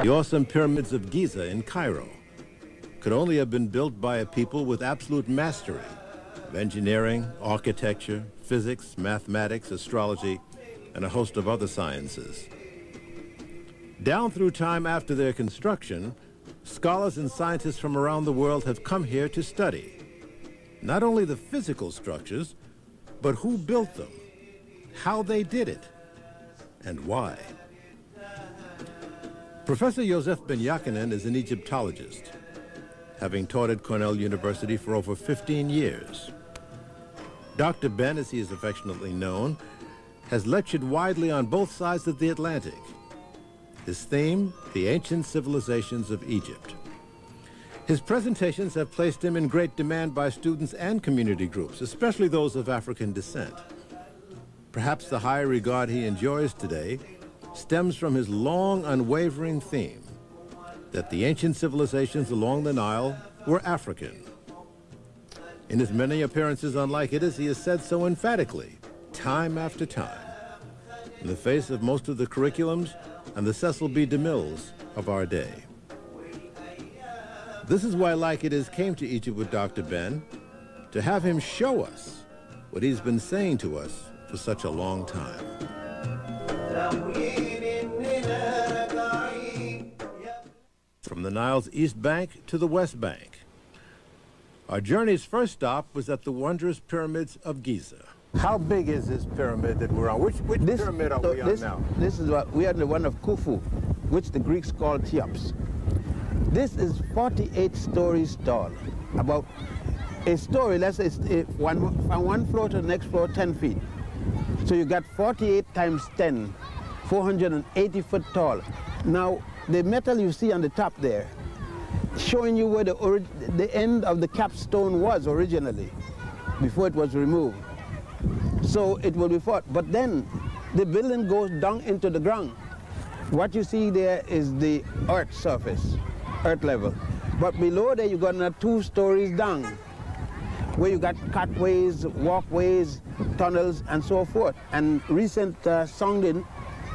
The awesome pyramids of Giza in Cairo could only have been built by a people with absolute mastery of engineering, architecture, physics, mathematics, astrology, and a host of other sciences. Down through time after their construction, scholars and scientists from around the world have come here to study not only the physical structures, but who built them, how they did it, and why. Professor Yosef ben Jochannan is an Egyptologist, having taught at Cornell University for over 15 years. Dr. Ben, as he is affectionately known, has lectured widely on both sides of the Atlantic. His theme, the ancient civilizations of Egypt. His presentations have placed him in great demand by students and community groups, especially those of African descent. Perhaps the high regard he enjoys today stems from his long, unwavering theme that the ancient civilizations along the Nile were African. In his many appearances on Like It Is, he has said so emphatically, time after time, in the face of most of the curriculums and the Cecil B. DeMilles of our day. This is why Like It Is came to Egypt with Dr. Ben, to have him show us what he's been saying to us for such a long time. From the Nile's east bank to the west bank, our journey's first stop was at the wondrous pyramids of Giza. How big is this pyramid that we're on? Which pyramid are we on now? This is we are on the one of Khufu, which the Greeks called Cheops. This is 48 stories tall. About a story, let's say, from one floor to the next floor, 10 feet. So you got 48 times 10, 480 foot tall. Now, the metal you see on the top there, showing you where the end of the capstone was originally, before it was removed. So it will be fought. But then the building goes down into the ground. What you see there is the earth surface, earth level. But below there you got another 2 stories down, where you got cutways, walkways, tunnels, and so forth. And recent sounding,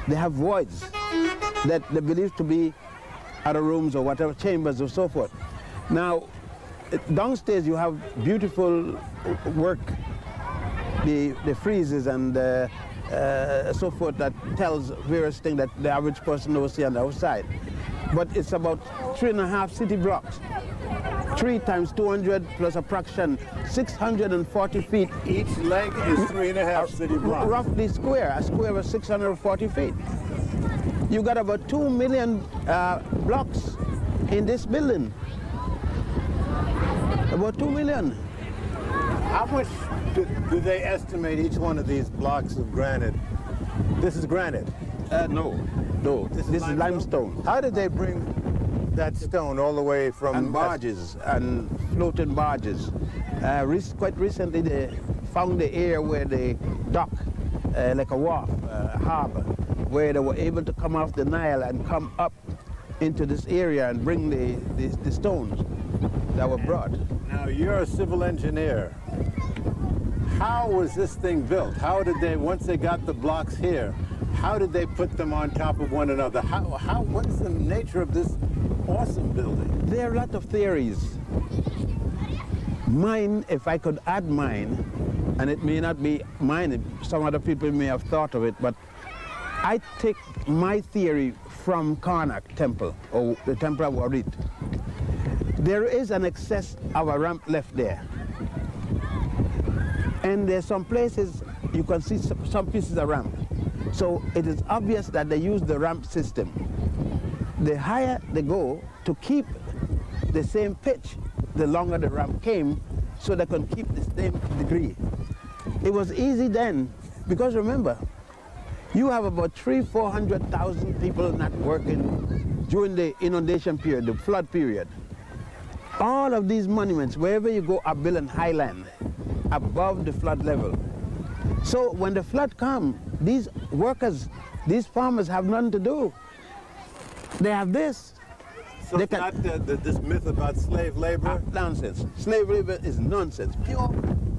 they have voids that they believe to be other rooms or whatever, chambers or so forth. Now, downstairs you have beautiful work, the friezes and so forth that tells various things that the average person knows here on the outside. But it's about 3.5 city blocks. 3 times 200 plus approximately 640 feet. Each leg is 3.5 city blocks. Roughly square. A square was 640 feet. You got about 2 million blocks in this building. About 2 million. How much do they estimate each one of these blocks of granite? This is granite? No. This is limestone. How did they bring that stone all the way from... And barges, and floating barges. Quite recently they found the area where they dock, like a wharf, harbor, where they were able to come off the Nile and come up into this area and bring the stones that were brought. Now you're a civil engineer. How was this thing built? How did they, once they got the blocks here, how did they put them on top of one another? What's the nature of this awesome building? There are a lot of theories. Mine, if I could add mine, and it may not be mine, some other people may have thought of it, but I take my theory from Karnak Temple, or the Temple of Warit. There is an excess of a ramp left there. And there's some places you can see some pieces of ramp. So it is obvious that they use the ramp system. The higher they go, to keep the same pitch, the longer the ramp came, so they can keep the same degree. It was easy then, because remember, you have about 400,000 people not working during the inundation period, the flood period. All of these monuments, wherever you go, are built in highland, above the flood level. So when the flood comes, these workers, these farmers have nothing to do. They have this. So it's not this myth about slave labor? Nonsense. Slave labor is nonsense. Pure,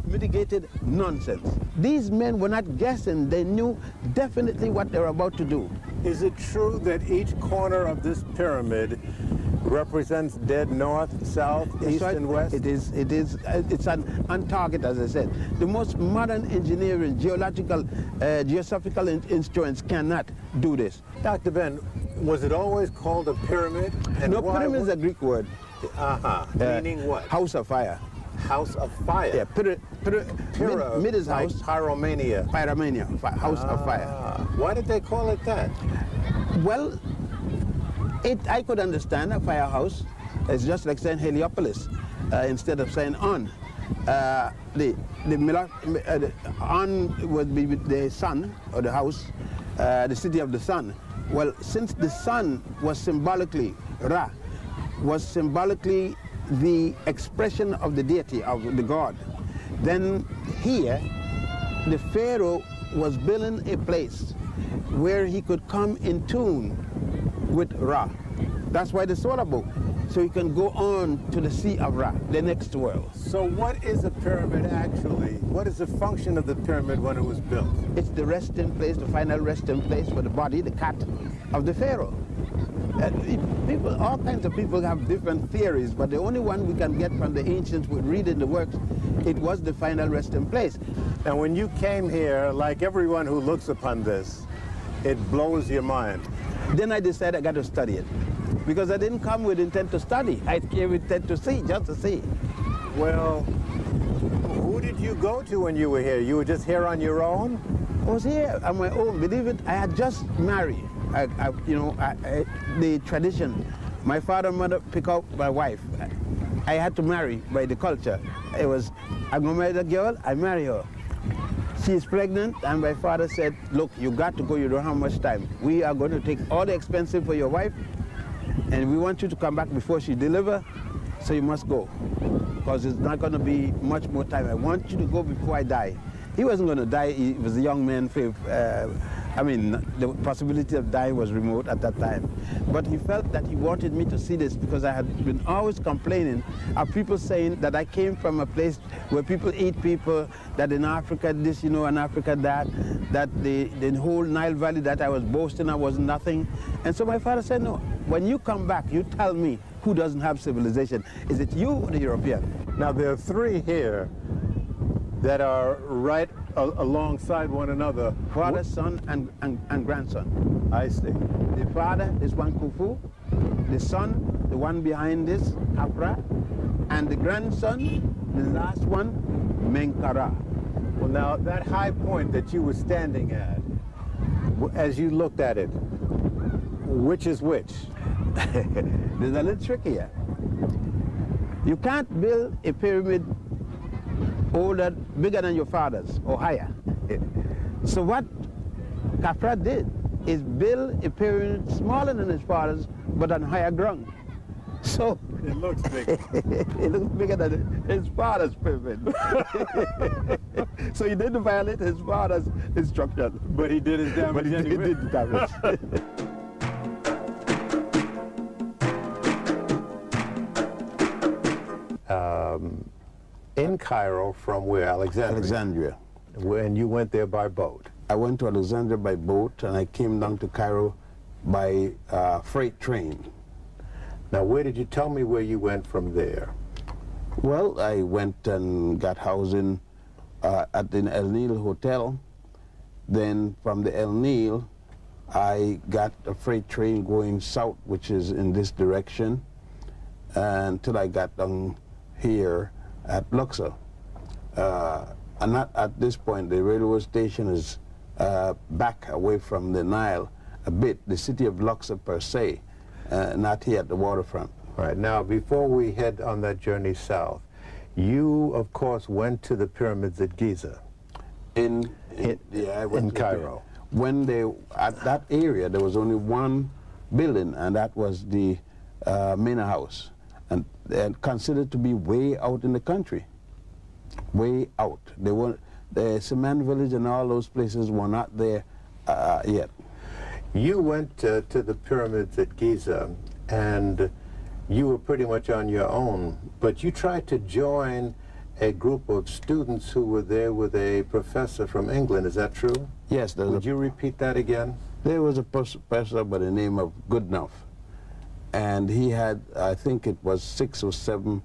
mitigated nonsense. These men were not guessing. They knew definitely what they were about to do. Is it true that each corner of this pyramid represents dead north, south, east, and west? It is. It's on target, as I said. The most modern engineering, geological, geosophical instruments cannot do this. Dr. Ben, was it always called a pyramid? And no, pyramid is a Greek word. Meaning what? House of fire. House of fire? Yeah, mid is house. Pyromania. Pyromania, house of fire. Why did they call it that? Well, I could understand a firehouse. It's just like saying Heliopolis instead of saying on. On would be the sun, or the house, the city of the sun. Well, since the sun was symbolically, Ra, was symbolically the expression of the deity, of the god, then here, the Pharaoh was building a place where he could come in tune with Ra. That's why the solar boat, so he can go on to the Sea of Ra, the next world. So what is a pyramid actually? What is the function of the pyramid when it was built? It's the resting place, the final resting place for the body, the cat of the Pharaoh. People, all kinds of people have different theories, but the only one we can get from the ancients with reading the works, it was the final resting place. And when you came here, like everyone who looks upon this, it blows your mind. Then I decided I got to study it, because I didn't come with intent to study. I came with intent to see, just to see. Well, who did you go to when you were here? You were just here on your own? I was here on my own. Believe it, I had just married. The tradition, my father and mother pick out my wife. I had to marry by the culture. It was, I'm going to marry the girl, I marry her. She's pregnant, and my father said, look, you got to go, you don't have much time. We are going to take all the expenses for your wife, and we want you to come back before she delivers, so you must go, because it's not going to be much more time. I want you to go before I die. He wasn't going to die. He was a young man. I mean, the possibility of dying was remote at that time. But he felt that he wanted me to see this, because I had been always complaining of people saying that I came from a place where people eat people, that in Africa this, you know, in Africa that the whole Nile Valley that I was boasting of was nothing. And so my father said, no, when you come back, you tell me who doesn't have civilization. Is it you or the European? Now, there are three here that are right alongside one another. Father, son, and grandson. I see. The father, this one Khufu, the son, the one behind this, Afra, and the grandson, the last one, Menkara. Well, now, that high point that you were standing at, as you looked at it, which is which? There's a little trick here. You can't build a pyramid older, bigger than your father's, or higher. So what Khafra did is build a pyramid smaller than his father's, but on higher ground. So it looks big. It looks bigger than his father's pyramid. So he didn't violate his father's instruction. But he did his damage anyway. He did the damage. In Cairo, from where? Alexandria? Alexandria. And you went there by boat? I went to Alexandria by boat, and I came down to Cairo by freight train. Now, where did you tell me where you went from there? Well, I went and got housing at the El Nil Hotel. Then from the El Nil, I got a freight train going south, which is in this direction, until I got down here at Luxor. And not at this point, the railway station is back away from the Nile a bit, the city of Luxor per se, not here at the waterfront. All right, now before we head on that journey south, you of course went to the pyramids at Giza. Yeah, I went in Cairo. When at that area, there was only one building, and that was the Mena House, and considered to be way out in the country, way out. The cement village and all those places were not there yet. You went to the pyramids at Giza, and you were pretty much on your own, but you tried to join a group of students who were there with a professor from England. Is that true? Yes. Would you repeat that again? There was a professor by the name of Goodenough, and he had, I think it was 6 or 7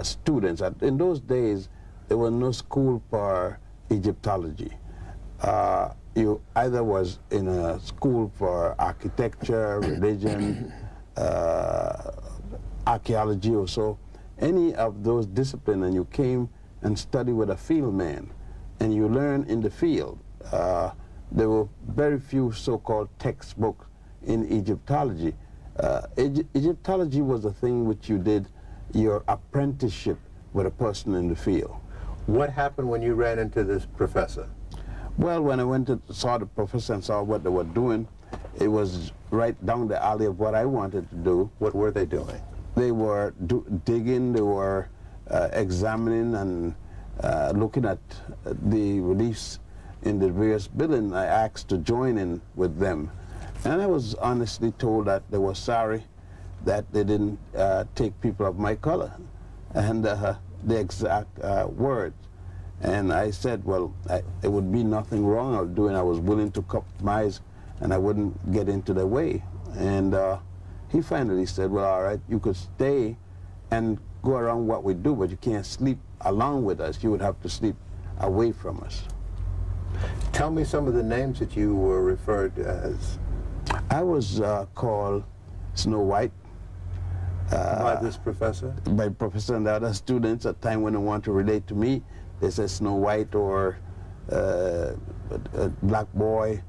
students. In those days, there was no school for Egyptology. You either was in a school for architecture, religion, archaeology or so, any of those disciplines, and you came and studied with a field man, and you learn in the field. There were very few so-called textbooks in Egyptology. Egyptology was a thing which you did your apprenticeship with a person in the field. What happened when you ran into this professor? Well, when I went to saw the professor and saw what they were doing, it was right down the alley of what I wanted to do. What were they doing? They were digging, they were examining and looking at the reliefs in the various buildings. I asked to join in with them. And I was honestly told that they were sorry that they didn't take people of my color, and the exact words. And I said, well, it would be nothing wrong I was doing. I was willing to compromise, and I wouldn't get into their way. And he finally said, well, all right, you could stay and go around what we do, but you can't sleep along with us. You would have to sleep away from us. Tell me some of the names that you were referred as. I was called Snow White. By this professor? By professor and the other students. At the time when they want to relate to me, they said Snow White or Black Boy.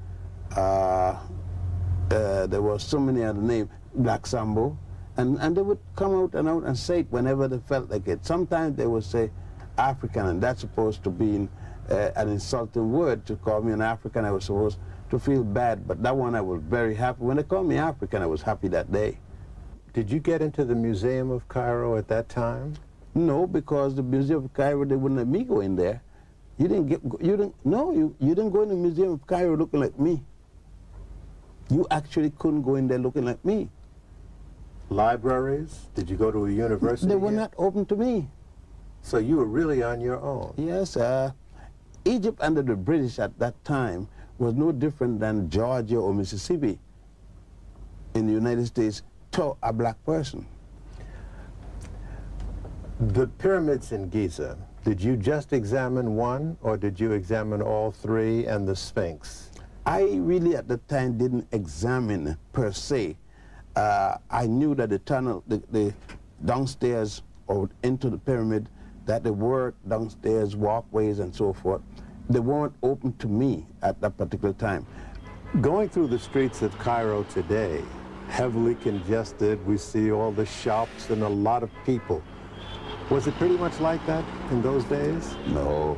There were so many other names, Black Sambo. And they would come out and say it whenever they felt like it. Sometimes they would say African, and that's supposed to be an insulting word. To call me an African, I was supposed to feel bad, but that one I was very happy. When they called me African, I was happy that day. Did you get into the Museum of Cairo at that time? No, because the Museum of Cairo, they wouldn't let me go in there. You didn't go in the Museum of Cairo looking like me. You actually couldn't go in there looking like me. Libraries? Did you go to a university? They were not open to me. So you were really on your own? Yes. Egypt under the British at that time was no different than Georgia or Mississippi in the United States to a black person. The pyramids in Giza, did you just examine one, or did you examine all 3 and the Sphinx? I really at the time didn't examine per se. I knew that the tunnel, the downstairs or into the pyramid, that there were downstairs walkways and so forth. They weren't open to me at that particular time. Going through the streets of Cairo today, heavily congested, we see all the shops and a lot of people. Was it pretty much like that in those days? No.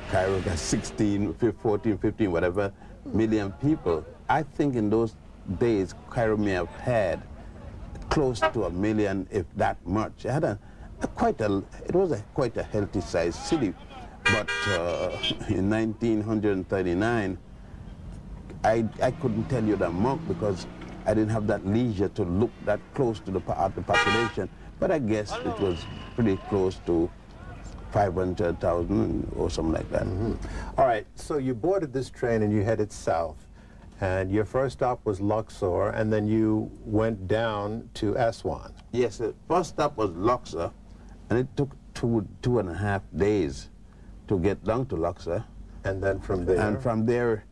Cairo got 16, 14, 15, whatever million people. I think in those days, Cairo may have had close to 1 million, if that much. It had quite a healthy-sized city. But in 1939, I couldn't tell you the amount because I didn't have that leisure to look that close to the population. But I guess it was pretty close to 500,000 or something like that. Mm-hmm. All right, so you boarded this train and you headed south. And your first stop was Luxor, and then you went down to Aswan. Yes, the first stop was Luxor, and it took two and a half days to get down to Luxor. And then from there? And from there,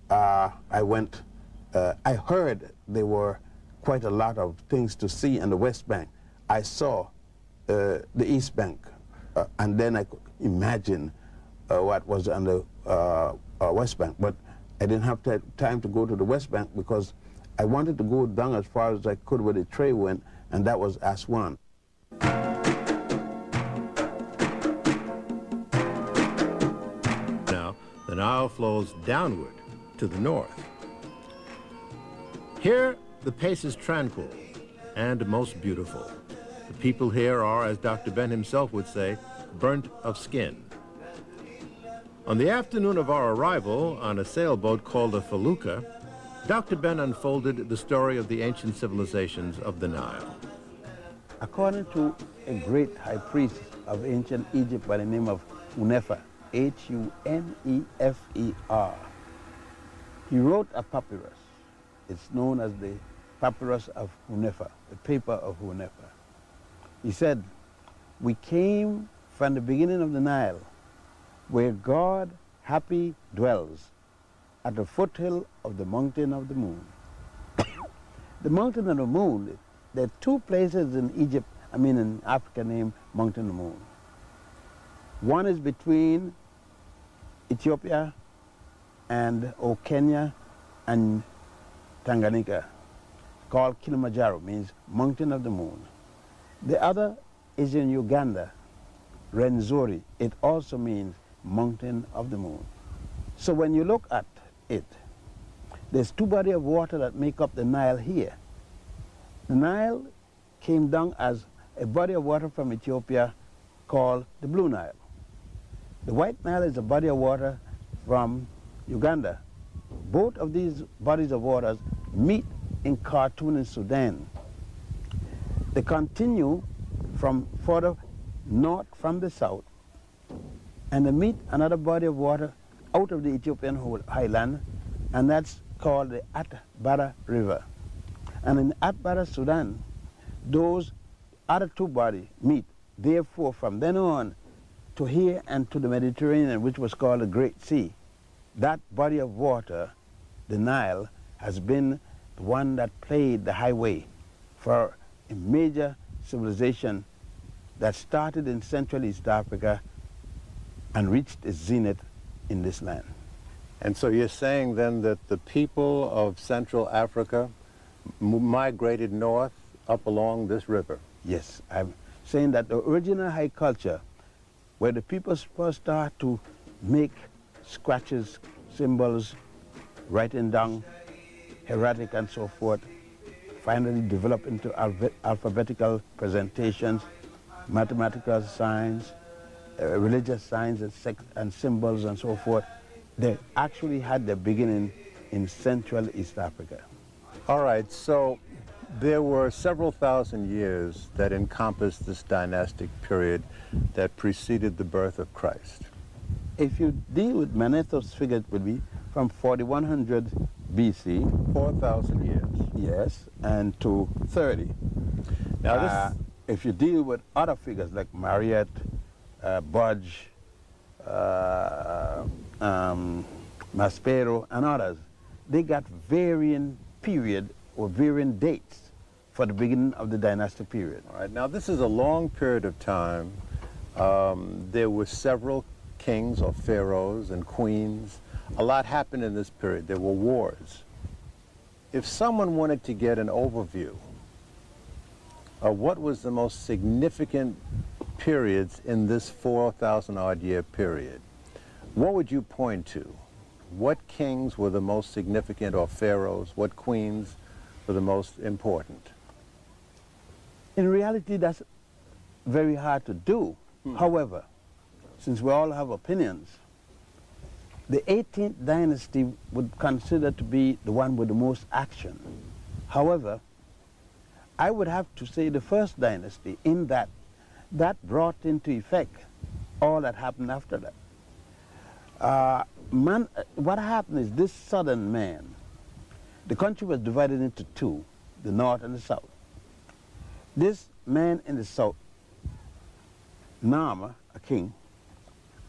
I went I heard there were quite a lot of things to see in the West Bank. I saw the East Bank, and then I could imagine what was on the West Bank. But I didn't have time to go to the West Bank because I wanted to go down as far as I could where the tray went, and that was Aswan. Now, the Nile flows downward to the north. Here, the pace is tranquil and most beautiful. The people here are, as Dr. Ben himself would say, burnt of skin. On the afternoon of our arrival on a sailboat called a felucca, Dr. Ben unfolded the story of the ancient civilizations of the Nile. According to a great high priest of ancient Egypt by the name of Hunefer, Hunefer, he wrote a papyrus. It's known as the papyrus of Hunefer, the paper of Hunefer. He said, "We came from the beginning of the Nile, where God happy dwells, at the foothill of the mountain of the moon." The mountain of the moon, there are two places in Egypt, in Africa named Mountain of the Moon. One is between Ethiopia and Kenya and Tanganyika, called Kilimanjaro, means Mountain of the Moon. The other is in Uganda, Rwenzori. It also means Mountain of the Moon. So when you look at it, there's two bodies of water that make up the Nile here. The Nile came down as a body of water from Ethiopia called the Blue Nile. The White Nile is a body of water from Uganda. Both of these bodies of waters meet in Khartoum in Sudan. They continue from further north from the south, and they meet another body of water out of the Ethiopian highland, and that's called the Atbara River. And in Atbara, Sudan, those other two bodies meet. Therefore, from then on to here and to the Mediterranean, which was called the Great Sea, that body of water, the Nile, has been the one that played the highway for a major civilization that started in Central East Africa and reached its zenith in this land. And so you're saying then that the people of Central Africa migrated north up along this river? Yes, I'm saying that the original high culture, where the people first start to make scratches, symbols, writing down, hieratic and so forth, finally develop into alphabetical presentations, mathematical signs, religious signs and symbols and so forth. They actually had their beginning in Central East Africa. All right, so there were several thousand years that encompassed this dynastic period that preceded the birth of Christ. If you deal with Manetho's figure, it would be from 4100 BC. 4,000 years. Yes, and to 30. Now, if you deal with other figures like Marriott, Budge, Maspero, and others, they got varying period or varying dates for the beginning of the dynastic period. All right, now this is a long period of time. There were several kings or pharaohs and queens. A lot happened in this period. There were wars. If someone wanted to get an overview of what was the most significant periods in this 4,000 odd year period, what would you point to? What kings were the most significant, or pharaohs? What queens were the most important? In reality, that's very hard to do. However, since we all have opinions, the 18th dynasty would consider to be the one with the most action. However, I would have to say the first dynasty, in that brought into effect all that happened after that. What happened is this southern man, the country was divided into two, the north and the south. This man in the south, Nama, a king,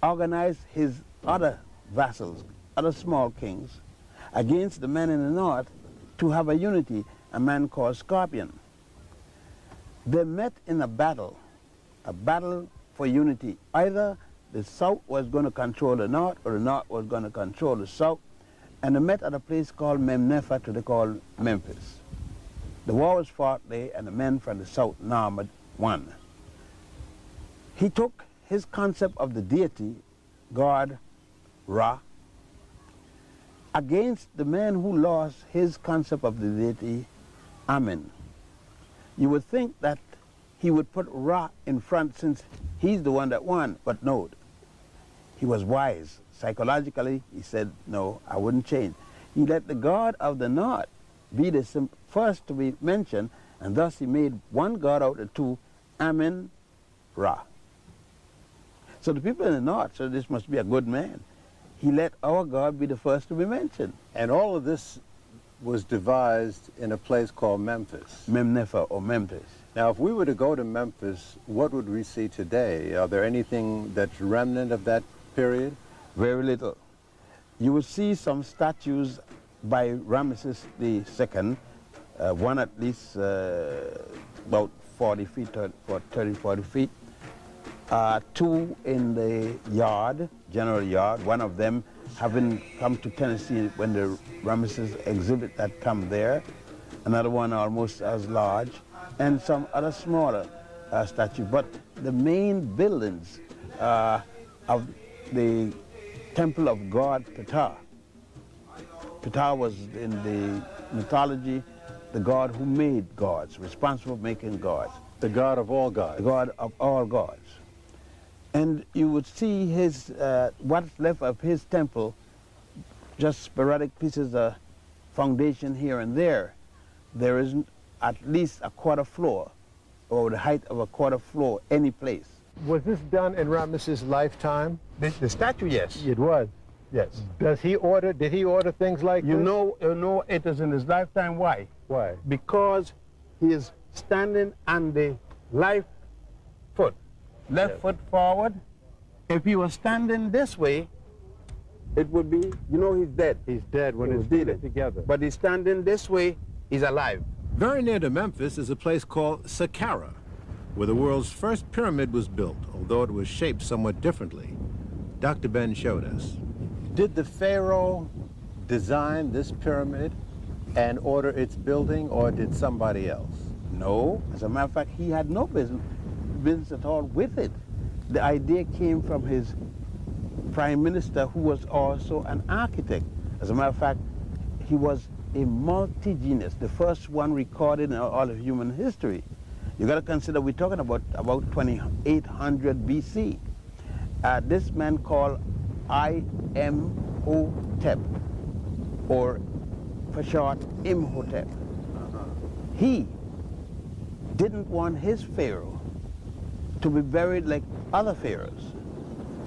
organized his other vassals, other small kings, against the men in the north to have a unity, a man called Scorpion. They met in a battle for unity. Either the South was going to control the North, or the North was going to control the South, and they met at a place called Memnefa, to they call Memphis. The war was fought there, and the men from the South, Narmad, won. He took his concept of the deity, God, Ra, against the man who lost his concept of the deity, Amen. You would think that he would put Ra in front since he's the one that won, but no. He was wise. Psychologically, he said, no, I wouldn't change. He let the God of the North be the first to be mentioned, and thus he made one God out of two, Amen, Ra. So the people in the North said, this must be a good man. He let our God be the first to be mentioned. And all of this was devised in a place called Memphis. Memnefa or Memphis. Now, if we were to go to Memphis, what would we see today? Are there anything that's remnant of that period? Very little. You will see some statues by Ramesses II, one at least about 40 feet, 30, 40 feet. Two in the yard, general yard, one of them having come to Tennessee when the Ramesses exhibit had come there, another one almost as large, and some other smaller statues. But the main buildings of the temple of God Ptah. Ptah was in the mythology the god who made gods, responsible for making gods. The god of all gods. The god of all gods. And you would see his, what's left of his temple, just sporadic pieces of foundation here and there. There isn't at least a quarter floor, or the height of a quarter floor, any place. Was this done in Ramesses' lifetime? The statue, yes. It was, yes. Did he order things like this? You know it is in his lifetime. Why? Why? Because he is standing on the left foot. Left foot forward. If he was standing this way, it would be, you know, he's dead. He's dead when his feet are together. But he's standing this way, he's alive. Very near to Memphis is a place called Saqqara, where the world's first pyramid was built, although it was shaped somewhat differently. Dr. Ben showed us. Did the Pharaoh design this pyramid and order its building, or did somebody else? No. As a matter of fact, he had no business at all with it. The idea came from his prime minister, who was also an architect. As a matter of fact, he was a multi-genius, the first one recorded in all of human history. You got to consider we're talking about 2800 BC. This man called Imhotep, or for short, Imhotep. He didn't want his pharaoh to be buried like other pharaohs.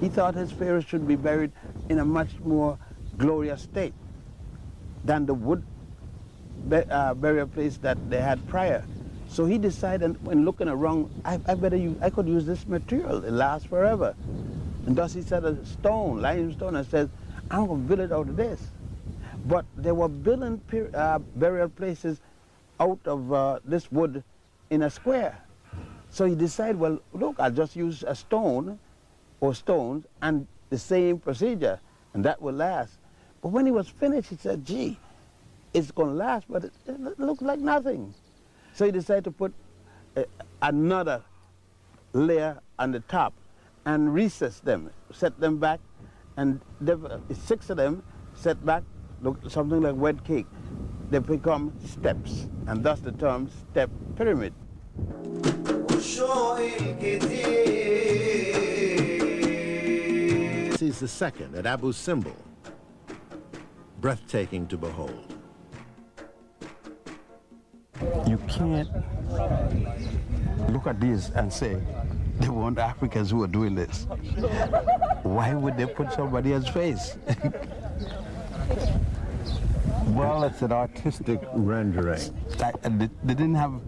He thought his pharaohs should be buried in a much more glorious state than the wood burial place that they had prior. So he decided, when looking around, I could use this material. It lasts forever. And thus he said a stone, limestone, and says, I'm going to build it out of this. But there were building burial places out of this wood in a square. So he decided, well, look, I'll just use a stone or stones and the same procedure, and that will last. But when he was finished, he said, gee, it's going to last, but it looks like nothing. So he decided to put another layer on the top and recess them, set them back, and 6 of them set back, look something like wet cake. They become steps, and thus the term step pyramid. He's the second at Abu Simbel, breathtaking to behold. You can't look at these and say, they weren't Africans who were doing this. Why would they put somebody else's face? Well, it's an artistic rendering. They didn't have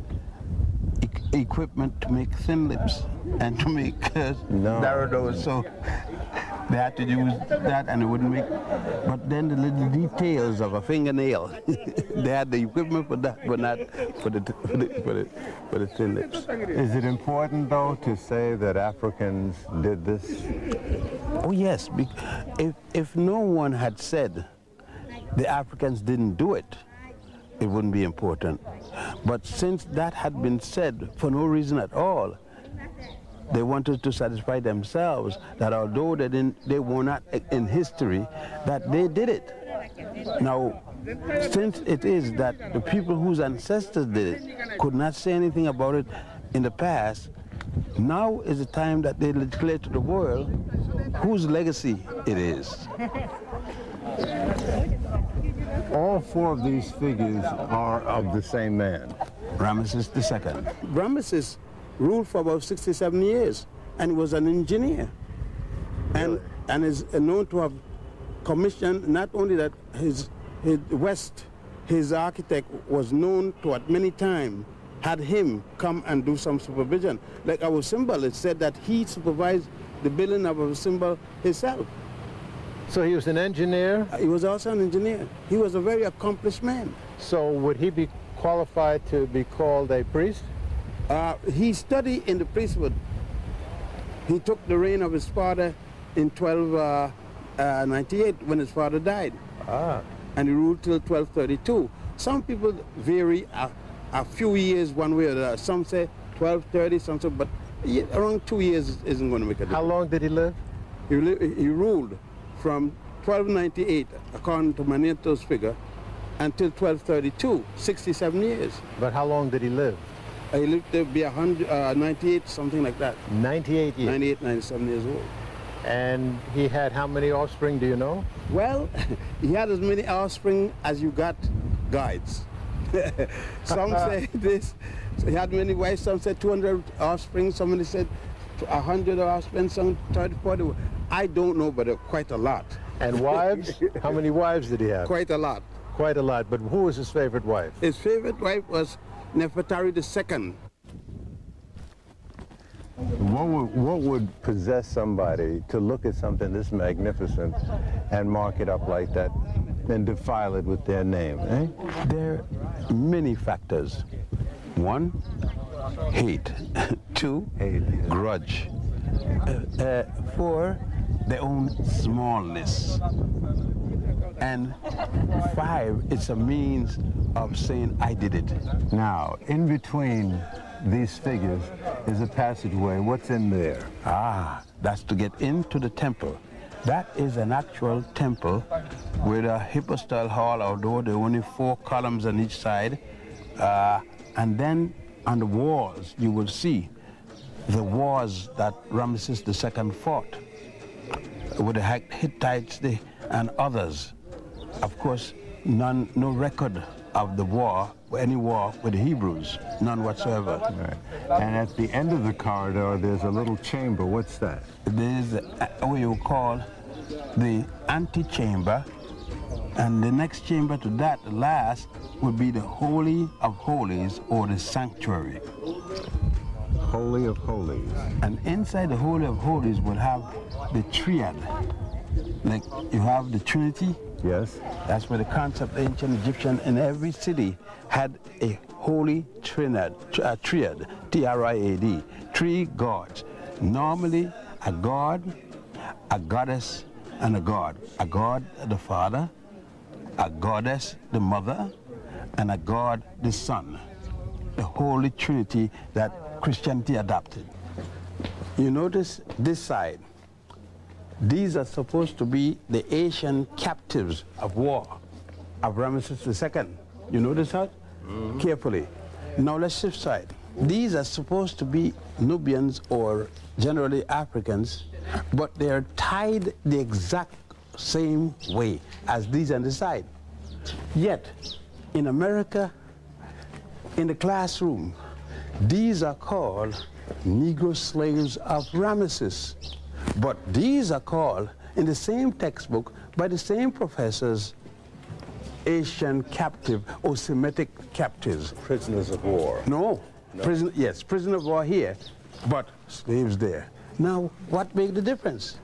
equipment to make thin lips and to make narrow nose, so They had to use that and it wouldn't make, but then the little details of a fingernail, they had the equipment for that, but not for the thin lips. Is it important, though, to say that Africans did this? Oh, yes. If no one had said the Africans didn't do it, it wouldn't be important. But since that had been said for no reason at all, they wanted to satisfy themselves that although they were not in history, that they did it. Now, since it is that the people whose ancestors did it could not say anything about it in the past, now is the time that they declare to the world whose legacy it is. All four of these figures are of the same man. Ramesses II. Ramesses ruled for about 67 years, and he was an engineer. And is known to have commissioned, not only that, his architect was known to at many times had him come and do some supervision. Like our symbol, it said that he supervised the building of our symbol himself. So he was an engineer? He was also an engineer. He was a very accomplished man. So would he be qualified to be called a priest? He studied in the priesthood. He took the reign of his father in 1298 when his father died. And he ruled till 1232. Some people vary a few years one way or the other. Some say 1230, some say, but around 2 years isn't going to make a difference. How long did he live? He ruled from 1298, according to Maneto's figure, until 1232, 67 years. But how long did he live? He lived to be 98, something like that. 98 years? 98, 97 years old. And he had how many offspring, do you know? Well, he had as many offspring as you got guides. Some say this, so he had many wives, some said 200 offspring, somebody said 100 offspring, some 30, 40. I don't know, but quite a lot. And wives? How many wives did he have? Quite a lot. Quite a lot, but who was his favorite wife? His favorite wife was Nefertari II. What would possess somebody to look at something this magnificent and mark it up like that and defile it with their name, eh? There are many factors. One, hate. Two, hate, yeah. Grudge. Four, their own smallness. And five, it's a means of saying, I did it. Now, in between these figures is a passageway. What's in there? That's to get into the temple. That is an actual temple with a hypostyle hall, although there are only 4 columns on each side. And then on the walls, you will see the wars that Ramesses II fought with the Hittites and others. Of course, no record of the war, any war with the Hebrews, none whatsoever. Right. And at the end of the corridor, there's a little chamber. What's that? There's what you call the antechamber, and the next chamber to that, the last, would be the Holy of Holies, or the sanctuary. Holy of Holies. And inside the Holy of Holies would have the triad. Like you have the Trinity. Yes. That's where the concept of ancient Egyptian in every city had a holy triad, T-R-I-A-D, 3 gods. Normally a god, a goddess, and a god. A god, the father, a goddess, the mother, and a god, the son. The Holy Trinity that Christianity adopted. You notice this side. These are supposed to be the Asian captives of war of Ramesses II. You notice that? Carefully. Now let's shift side. These are supposed to be Nubians or generally Africans, but they are tied the exact same way as these on the side. Yet, in America, in the classroom, these are called Negro slaves of Ramesses. But these are called, in the same textbook, by the same professors, Asian captive or Semitic captives. Prisoners of war. No. Yes, prisoner of war here, but slaves there. Now, what made the difference?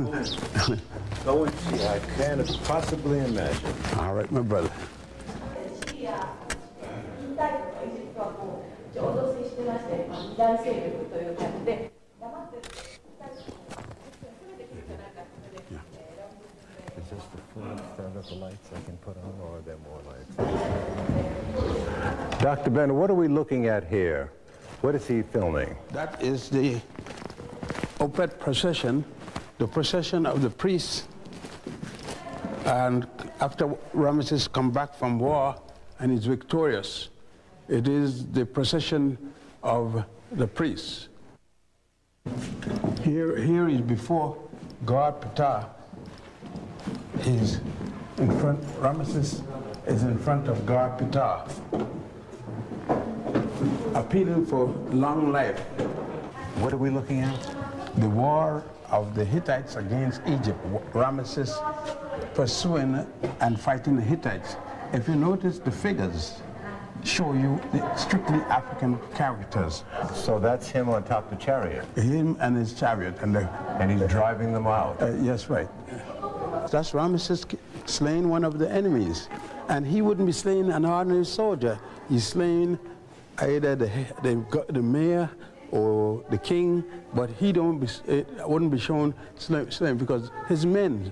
Go and see. I can't possibly imagine. All right, my brother. Is this the full extent of the lights I can put on, or are there more lights? Dr. Ben, what are we looking at here? What is he filming? That is the Opet procession, the procession of the priests. And after Ramesses come back from war and is victorious, it is the procession of the priests. Here is before God Ptah. He's in front, Ramesses is in front of God Ptah, appealing for long life. What are we looking at? The war of the Hittites against Egypt, Ramesses pursuing and fighting the Hittites. If you notice, the figures show you the strictly African characters. So that's him on top of the chariot. Him and his chariot. And he's driving them out. Yes, right. That's Ramesses slaying one of the enemies. And he wouldn't be slaying an ordinary soldier. He's slaying either the mayor or the king, but he wouldn't be shown slain because his men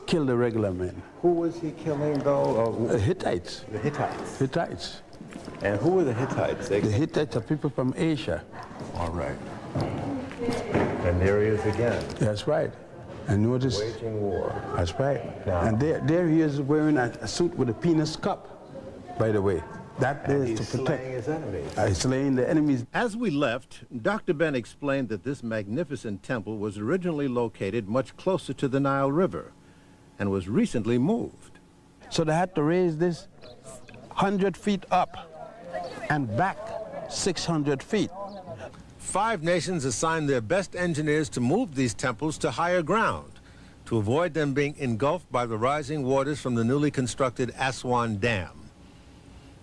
killed the regular men. Who was he killing, though? The Hittites. The Hittites. Hittites. And who were the Hittites? The Hittites are people from Asia. All right. And there he is again. That's right. And notice. Waging war. That's right. Now, and there he is wearing a suit with a penis cup, by the way. That is to protect. Slaying his enemies. Slaying the enemies. As we left, Dr. Ben explained that this magnificent temple was originally located much closer to the Nile River and was recently moved. So they had to raise this 100 feet up and back 600 feet. 5 nations assigned their best engineers to move these temples to higher ground to avoid them being engulfed by the rising waters from the newly constructed Aswan Dam.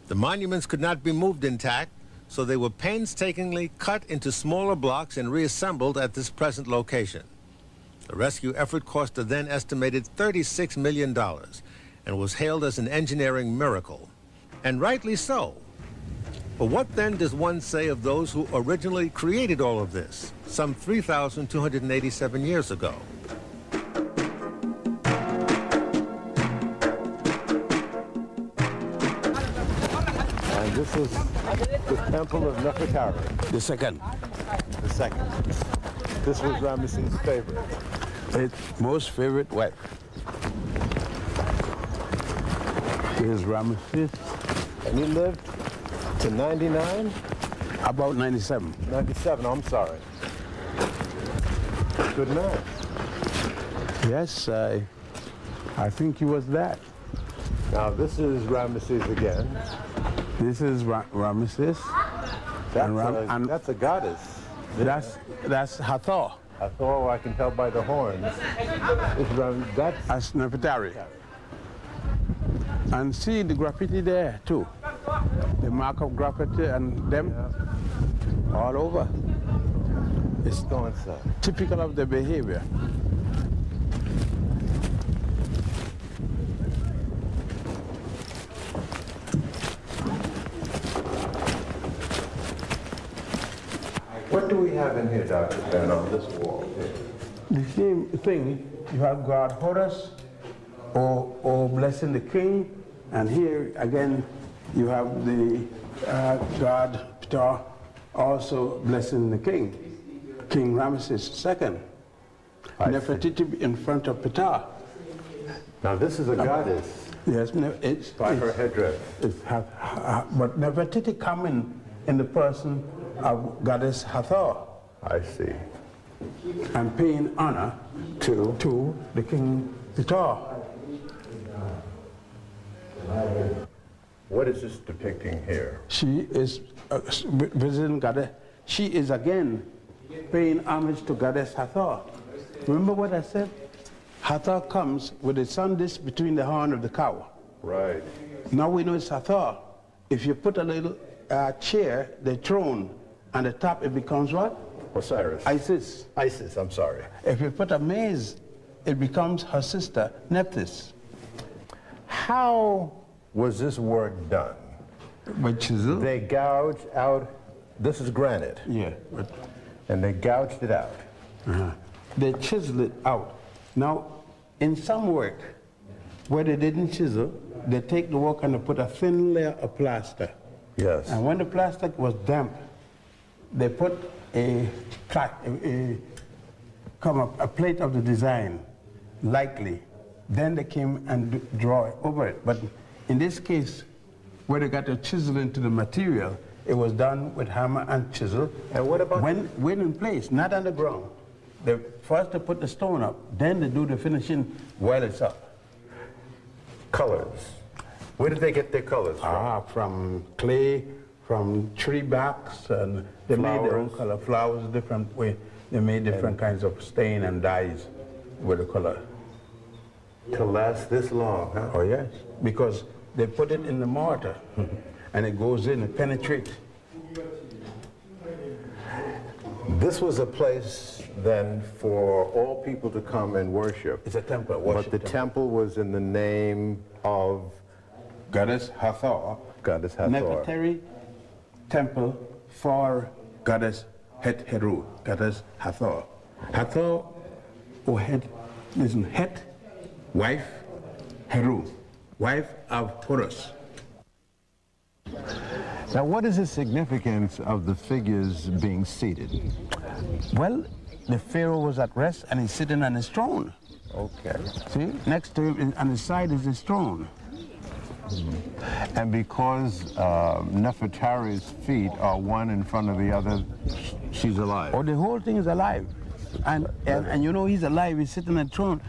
The monuments could not be moved intact, so they were painstakingly cut into smaller blocks and reassembled at this present location. The rescue effort cost a then estimated $36 million and was hailed as an engineering miracle. And rightly so. But what then does one say of those who originally created all of this, some 3,287 years ago? And this is the temple of Nefertari. The second. The second. This was Ramesses' favorite. His most favorite wife. Here's Ramesses. And he lived to 99? About 97. 97, I'm sorry. Good man. Yes, I think he was that. Now this is Ramesses again. This is Ramesses. That's a goddess. That's Hathor. Hathor, I can tell by the horns. That's Nefertari. And see the graffiti there too. The mark of graffiti and them all over. It's typical of the behavior. What do we have in here, Dr. Ben, on this wall? The same thing. You have God Horus or blessing the king, and here again you have the God Ptah also blessing the king, King Ramesses II. Nefertiti in front of Ptah. Now this is a goddess. Yes, it's by her headdress. But Nefertiti come in the person of goddess Hathor. I see. And paying honor to the king Ptah. What is this depicting here? She is visiting goddess. She is again paying homage to goddess Hathor. Remember what I said? Hathor comes with a sun disk between the horn of the cow. Right. Now we know it's Hathor. If you put a little chair, the throne, on the top, it becomes what? Osiris. Isis. Isis, I'm sorry. If you put a maze it becomes her sister, Nephthys. How was this work done? With chisel? They gouged out, this is granite, Yeah. and they gouged it out. They chisel it out. Now, in some work, where they didn't chisel, they take the work and they put a thin layer of plaster. Yes. And when the plastic was damp, they put a plate of the design, lightly. Then they came and draw over it. But in this case, where they got to chisel into the material, it was done with hammer and chisel. And what about when in place, not on the ground? They first they put the stone up, then they do the finishing while it's up. colors? Where did they get their colors from? From clay, from tree barks, and they made their own color. Flowers, different way. They made different kinds of stain and dyes with the color. To last this long, huh? Oh yes, because they put it in the mortar, and it goes in, it penetrates. This was a place then for all people to come and worship. It's a temple, But the temple was in the name of Goddess Hathor. Goddess Hathor. Nefertari temple for Goddess Het-Heru, Goddess Hathor. Hathor, or Het, listen, Het, wife, Heru, wife of Horus. Now, what is the significance of the figures being seated? Well, the Pharaoh was at rest and he's sitting on his throne. Okay. See, next to him on his side is his throne. And because Nefertari's feet are one in front of the other, she's alive. Oh, the whole thing is alive. And you know he's alive, he's sitting on the throne.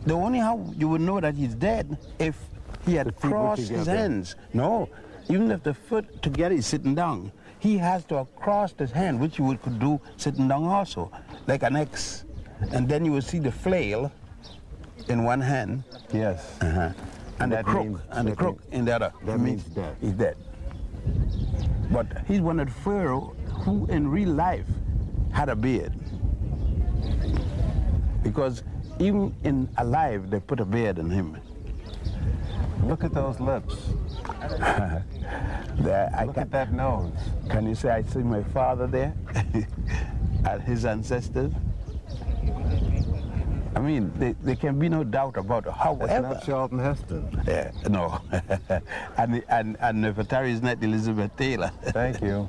The only how you would know that he's dead if he had crossed his hands. No, even if the foot together is sitting down, he has to have crossed his hand, which you could do sitting down also, like an X. And then you will see the flail in one hand. Yes. And the crook in the other. That means death. He's dead. But he's one of the pharaoh who in real life had a beard. Because even in alive, they put a beard on him. Look at those lips. Look at that nose. Can you say I see my father there? And his ancestors? I mean, there can be no doubt about it. However, that's not Charlton Heston. Yeah, no. and Nefertari is not Elizabeth Taylor. Thank you.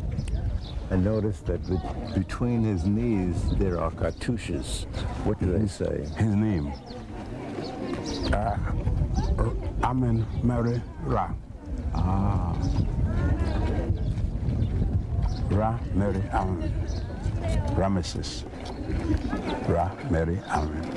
I noticed that between his knees there are cartouches. What do they say? His name? Amen Mary Ra. Ra Mary Amen. Rameses. Ra Mary Amen.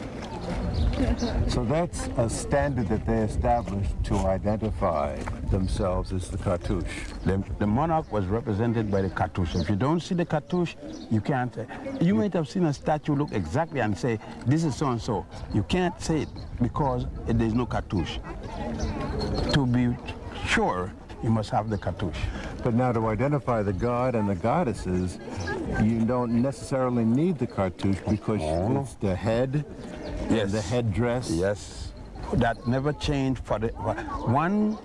So that's a standard that they established to identify themselves as the cartouche. The monarch was represented by the cartouche. If you don't see the cartouche, you can't. You might have seen a statue look exactly and say, this is so-and-so. You can't say it because there's no cartouche. To be sure, you must have the cartouche. But now to identify the god and the goddesses, you don't necessarily need the cartouche because it's the head, and the headdress. Yes, that never changed. One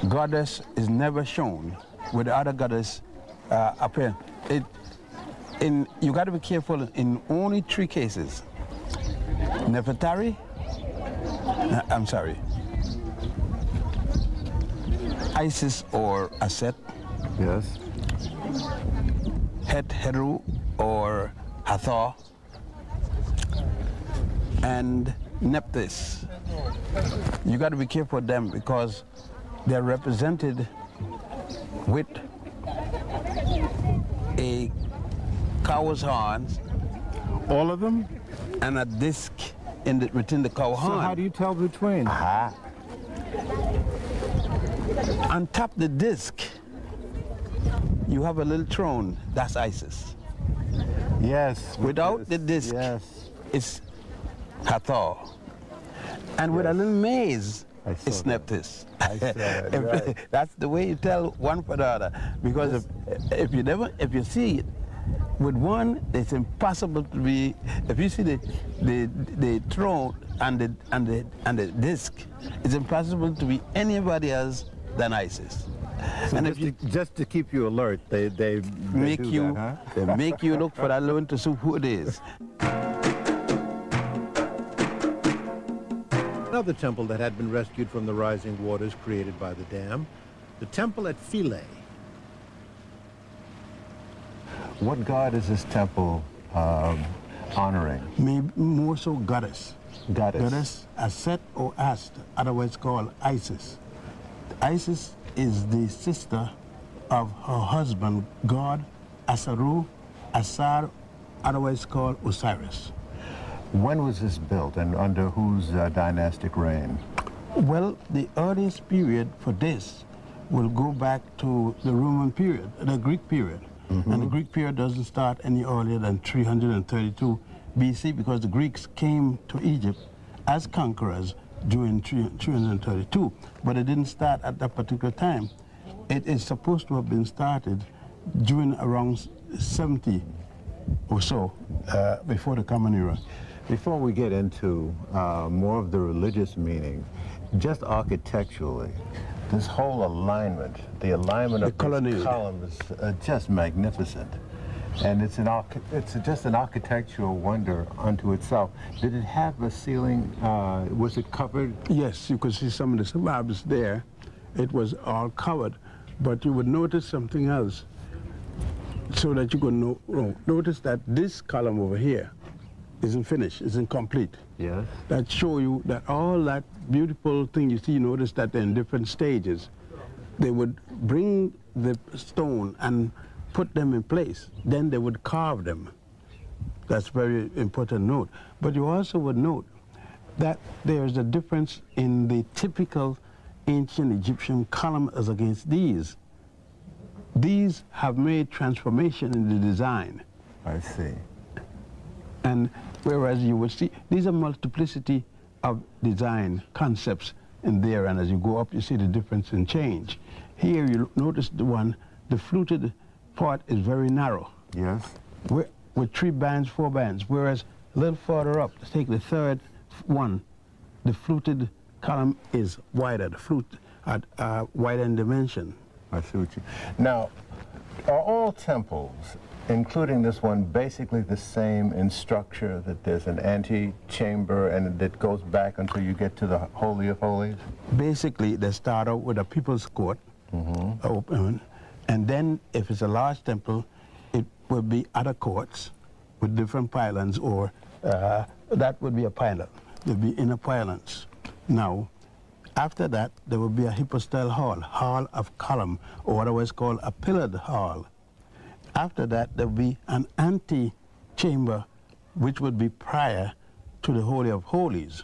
goddess is never shown with the other goddess appear. You got to be careful in only 3 cases. Nefertari, I'm sorry, Isis or Aset. Yes. Het-Heru or Hathor, and Nephthys. You got to be careful with them because they're represented with a cow's horns. All of them? And a disc within the cow horn. So how do you tell between? On top the disc, you have a little throne. That's Isis. Yes. Without the disc, it's Hathor. And with a little maze, it's Nephthys. Right. That's the way you tell one for the other. Because if you see it, with one, it's impossible to be. If you see the throne and the disc, it's impossible to be anybody else than Isis. So and if you just to keep you alert, they make do you that, huh? they make you look for that loan to see who it is. Another temple that had been rescued from the rising waters created by the dam, the temple at Philae. What god is this temple honoring? Maybe more so goddess. Goddess. Goddess Aset or Ast, otherwise called Isis. Isis is the sister of her husband, god Asaru, Asar, otherwise called Osiris. When was this built and under whose dynastic reign? Well, the earliest period for this will go back to the Roman period, the Greek period. And the Greek period doesn't start any earlier than 332 BC because the Greeks came to Egypt as conquerors during 332, but it didn't start at that particular time. It is supposed to have been started during around 70 or so before the Common Era. Before we get into more of the religious meaning, just architecturally, this whole alignment, the alignment of these columns is just magnificent. And it's just an architectural wonder unto itself. Did it have a ceiling? Was it covered? Yes, you could see some of the slabs there. It was all covered, but you would notice something else. So that you could notice that this column over here isn't finished, isn't complete. Yes. That show you that all that beautiful thing you see, you notice that they're in different stages. They would bring the stone and put them in place. Then they would carve them. That's a very important note. But you also would note that there's a difference in the typical ancient Egyptian column as against these. These have made transformation in the design. I see. And whereas you would see, these are multiplicity of design concepts in there, and as you go up, you see the difference in change. Here, you notice the fluted part is very narrow. Yes. With 3 bands, 4 bands, whereas a little further up, take the third one, the fluted column is wider, the flute at wider in dimension. I see what you... Now, are all temples, including this one, basically the same in structure, that there's an ante-chamber and that goes back until you get to the Holy of Holies? Basically, they start out with a people's court, open, and then if it's a large temple, it will be other courts with different pylons, or that would be a pylon. There'll be inner pylons. Now, after that, there will be a hypostyle hall of column, or otherwise called a pillared hall. After that, there will be an ante-chamber, which would be prior to the Holy of Holies.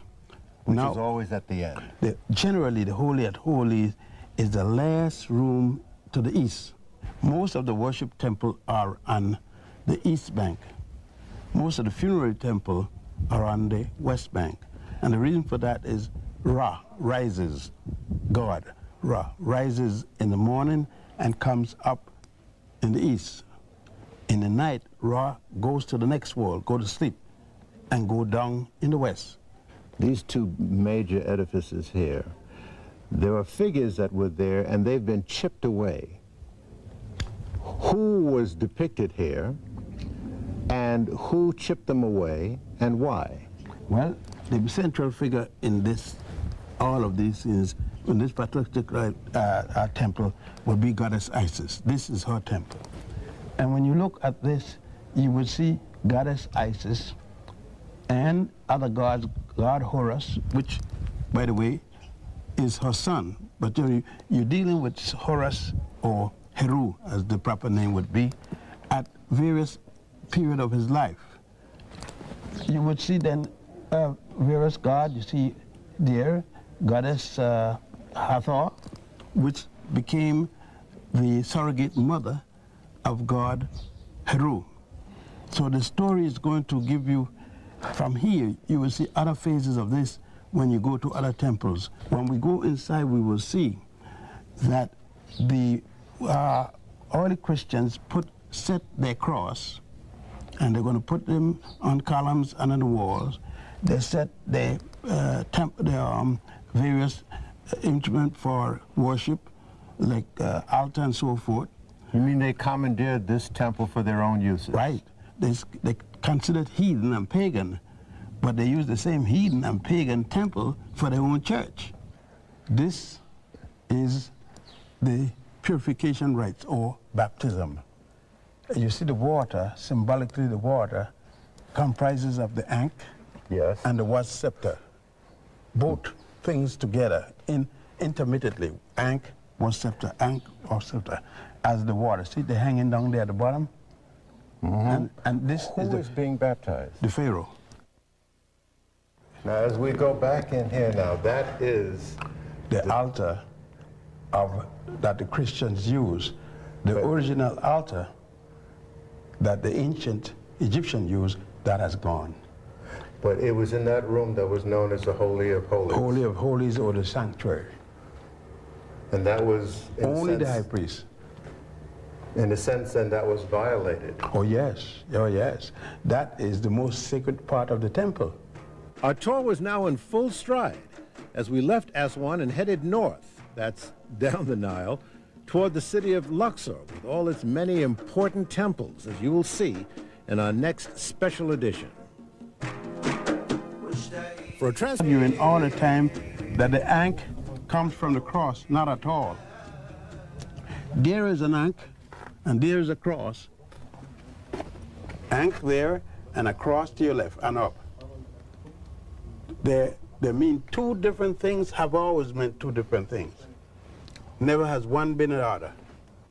Which is always at the end. Generally, the Holy of Holies is the last room to the east. Most of the worship temples are on the east bank. Most of the funerary temples are on the west bank. And the reason for that is Ra rises, God. Ra rises in the morning and comes up in the east. In the night, Ra goes to the next world, go to sleep, and go down in the west. These 2 major edifices here, there are figures that were there and they've been chipped away. Who was depicted here and who chipped them away and why? Well, the central figure in this, all of these things, in this particular temple will be Goddess Isis. This is her temple. And when you look at this, you will see Goddess Isis and other gods, God Horus, which, by the way, is her son. But you're dealing with Horus, or Heru, as the proper name would be, at various periods of his life. You would see then various gods. You see there, Goddess Hathor, which became the surrogate mother of God Heru. So the story is going to give you, from here, you will see other phases of this when you go to other temples. When we go inside, we will see that the early Christians set their cross and they're going to put them on columns and on the walls. They set the various instruments for worship, like altar and so forth. You mean they commandeered this temple for their own uses? Right. They considered heathen and pagan, but they used the same heathen and pagan temple for their own church. This is the purification rites, or baptism. You see the water, symbolically the water, comprises of the ankh, yes, and the was scepter. Both things together, intermittently. Ankh, was scepter, ankh, or scepter, as the water. See, they're hanging down there at the bottom? Mm-hmm. And this Who is being baptized? The Pharaoh. Now, as we go back in here now, that is the altar that the Christians use. The original altar that the ancient Egyptian used, that has gone. But it was in that room that was known as the Holy of Holies. Holy of Holies, or the sanctuary. And that was only the high priest. In a sense, then, that was violated. Oh yes, oh yes. That is the most sacred part of the temple. Our tour was now in full stride as we left Aswan and headed north, that's down the Nile, toward the city of Luxor with all its many important temples, as you will see in our next special edition. For a transfer you in all the time that the ankh comes from the cross, not at all. There is an ankh and there is a cross. Ankh there and a cross to your left and up. They mean two different things, have always meant two different things. Never has one been the other.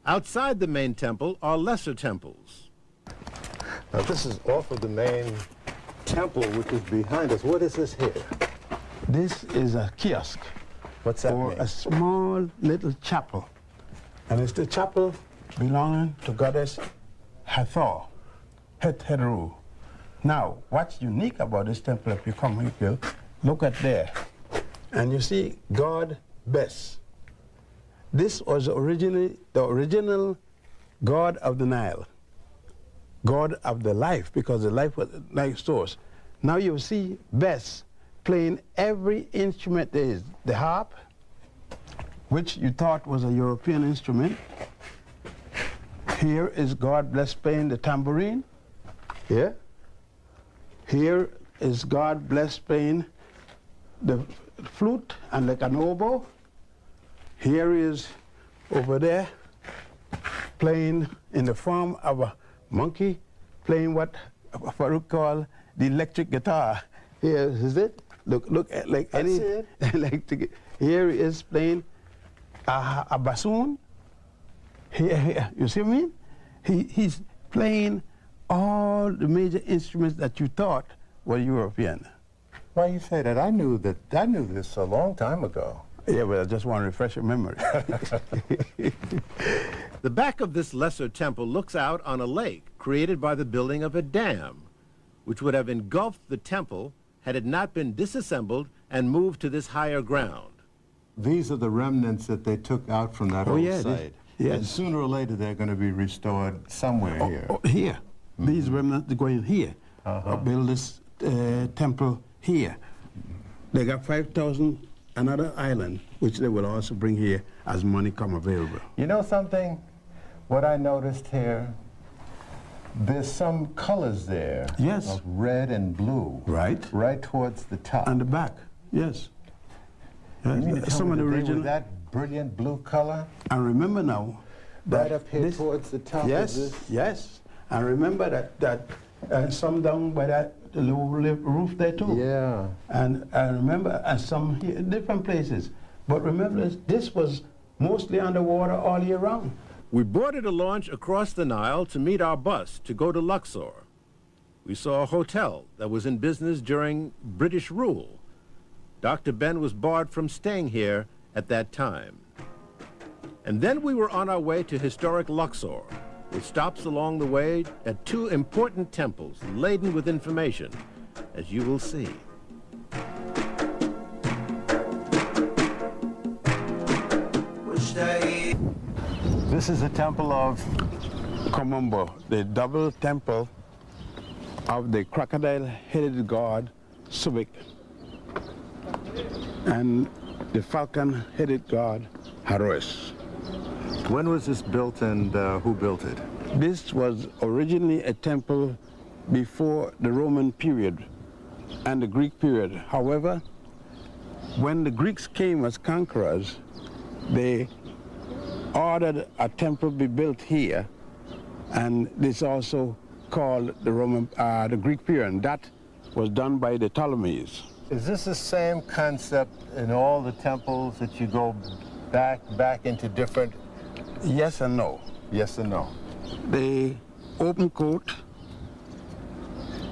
Outside the main temple are lesser temples. Now, this is off of the main temple, which is behind us. What is this here? This is a kiosk. What's that or mean? A small little chapel. And it's the chapel belonging to goddess Hathor, Heteru. Now, what's unique about this temple, if you come here, look at there. And you see God Bes. This was originally the original god of the Nile, god of the life, because the life was life source. Now you see Bes playing every instrument there is. The harp, which you thought was a European instrument. Here is God Bless playing the tambourine. Here. Here is God Bless playing the flute and like an oboe. Here is over there playing in the form of a monkey, playing what Farouk call the electric guitar. Here is it. Look at like any electric. Here he is playing a bassoon. Here, you see what I mean? He's playing all the major instruments that you thought were European. Why you say that? I knew this a long time ago. Yeah, but I just want to refresh your memory. The back of this lesser temple looks out on a lake created by the building of a dam, which would have engulfed the temple had it not been disassembled and moved to this higher ground. These are the remnants that they took out from that old site. Yes. And sooner or later, they're going to be restored somewhere here. Here. Mm-hmm. These remnants are going here. Build this temple here. They got 5,000 another island, which they will also bring here as money come available. You know something? What I noticed here, there's some colors there. Yes. Of red and blue. Right. Right towards the top. And the back, yes. You mean to some of the original. That brilliant blue color? And remember now, right up here towards the top. Yes, of this? yes. And remember that some down by that low roof there too. Yeah. And remember, and some here, different places. But remember, this was mostly underwater all year round. We boarded a launch across the Nile to meet our bus to go to Luxor. We saw a hotel that was in business during British rule. Dr. Ben was barred from staying here at that time. And then we were on our way to historic Luxor, with stops along the way at two important temples laden with information, as you will see. This is a temple of Komombo, the double temple of the crocodile-headed god Subic and the falcon-headed god Haroes. When was this built and who built it? This was originally a temple before the Roman period and the Greek period. However, when the Greeks came as conquerors, they ordered a temple be built here, and this also called the Greek period, and that was done by the Ptolemies. Is this the same concept in all the temples that you go back into different? Yes and no. Yes and no. The open court,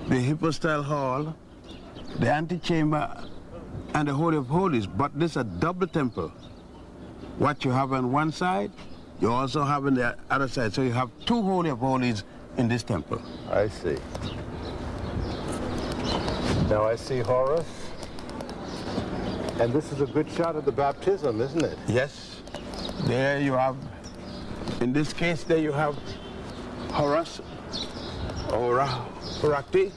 the hypostyle hall, the antechamber, and the Holy of Holies, but this is a double temple. What you have on one side, you also have on the other side. So you have two Holy of Holies in this temple. I see. Now I see Horus, and this is a good shot of the baptism, isn't it? Yes. There you have, in this case, there you have Horus, or Horakti,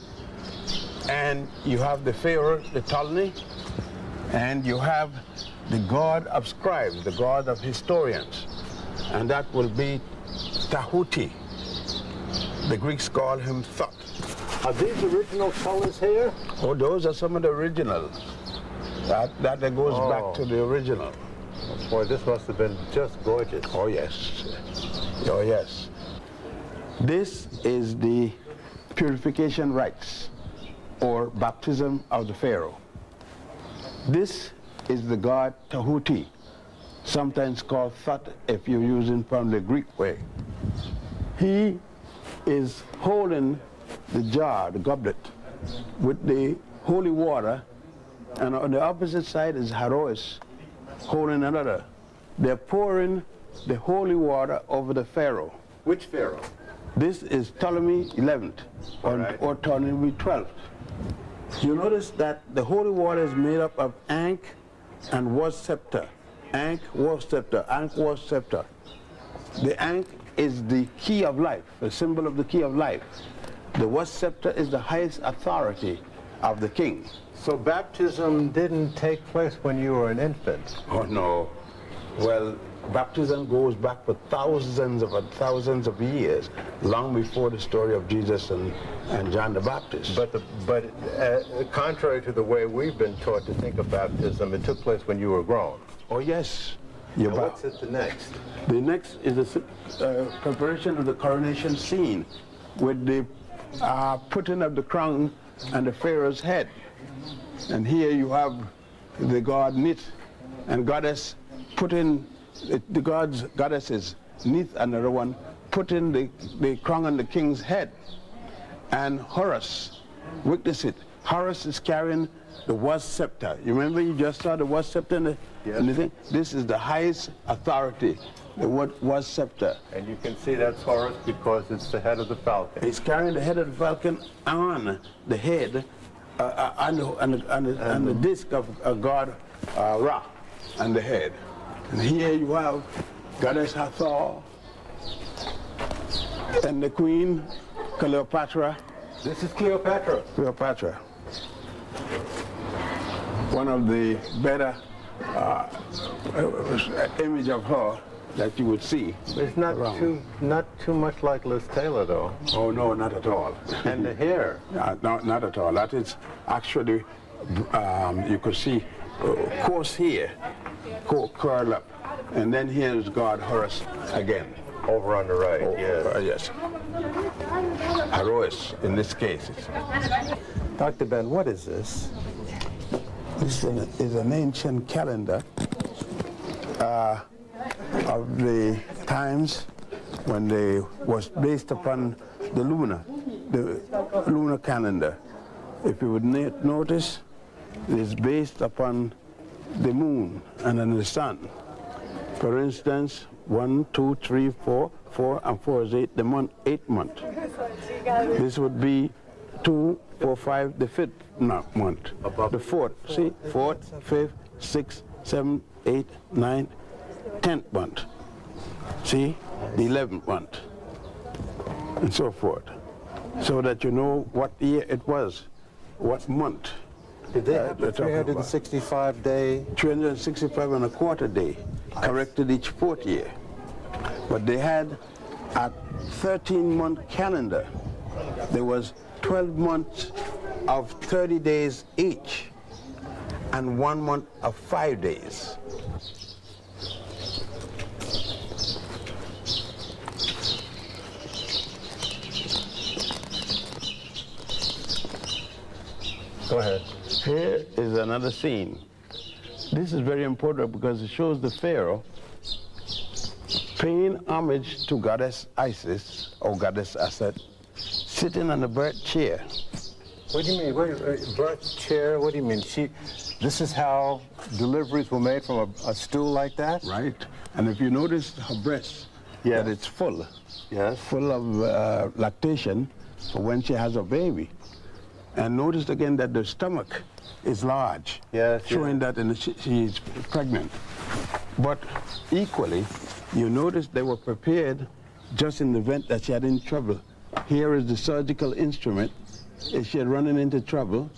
and you have the Pharaoh, the Ptolemy, and you have the god of scribes, the god of historians, and that will be Tahuti. The Greeks call him Thoth. Are these original colors here? Oh, those are some of the originals. That goes back to the original. Boy, this must have been just gorgeous. Oh, yes. Oh, yes. This is the purification rites, or baptism of the Pharaoh. This is the god Tahuti, sometimes called Thoth if you're using from the Greek way. He is holding the jar, the goblet, with the holy water, and on the opposite side is Haroes holding another. They're pouring the holy water over the Pharaoh. Which Pharaoh? This is Ptolemy 11th, or Ptolemy 12th. You notice that the holy water is made up of ankh and was scepter. Ankh, was scepter, ankh, was scepter. The ankh is the key of life, the symbol of the key of life. The was scepter is the highest authority of the king. So baptism didn't take place when you were an infant? Oh, no. Well, baptism goes back for thousands of years, long before the story of Jesus and John the Baptist. But contrary to the way we've been taught to think of baptism, it took place when you were grown. Oh, yes. Now what's it the next? The next is the preparation of the coronation scene with the putting of the crown on the Pharaoh's head. And here you have the god Nit and goddess putting the goddesses, Nith another one, putting the crown on the king's head. And Horus witness it. Horus is carrying the was scepter. You remember you just saw the was scepter and the thing? This is the highest authority, the was scepter. And you can see that's Horus because it's the head of the falcon. He's carrying the head of the falcon on the head, on the disc of god Ra on the head. And here you have Goddess Hathor and the queen Cleopatra. This is Cleopatra. Cleopatra. One of the better image of her that you would see. It's not too much like Liz Taylor, though. Oh no, not at all. And the hair? Not at all. That is actually, you could see coarse hair, curl up, and then here's God Horus again. Over on the right, yes. Haroes in this case. Dr. Ben, what is this? This is an ancient calendar of the times when they was based upon the lunar calendar. If you would notice, it is based upon the moon and then the sun. For instance, 1, 2, 3, 4, 4 and 4 is 8, the month, 8th month. This would be 2, 4, 5, the 5th month. The 4th, see, 4th, 5th, 6th, 7th, 8th, 9th, 10th month. See, the 11th month, and so forth. so that you know what year it was, what month. Did they have a 365-day? 365 and a quarter day, corrected each 4th year. But they had a 13-month calendar. There was 12 months of 30 days each, and 1 month of 5 days. Go ahead. Here is another scene. This is very important because it shows the pharaoh paying homage to goddess Isis, or goddess Aset, sitting on a bird chair. What do you mean? Birth chair? What do you mean? This is how deliveries were made from a stool like that? Right. And if you notice her breast, yes, that it's full. Yes. Full of lactation for when she has a baby. And notice again that the stomach is large, yes, showing that she is pregnant. But equally, you notice they were prepared just in the event that she had any trouble. Here is the surgical instrument. If she had run into trouble.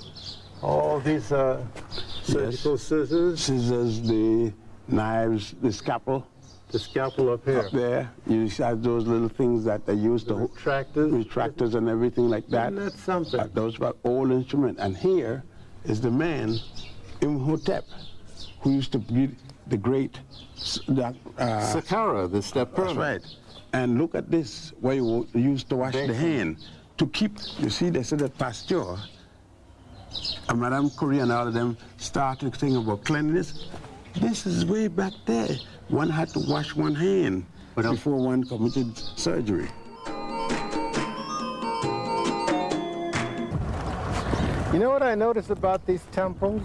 All these surgical scissors? Scissors, the knives, the scalpel. The scalpel up here. Up there. You have those little things that they use to retractors and everything like that. Isn't that something? Those were old instruments. And here is the man, Imhotep, who used to be the great Saqqara, the step pyramid. That's right. And look at this, where you used to wash the hand. To keep, you see, they said that Pasteur, and Madame Curie and all of them started thinking about cleanliness. This is way back there. One had to wash one hand before one committed surgery. You know what I noticed about these temples?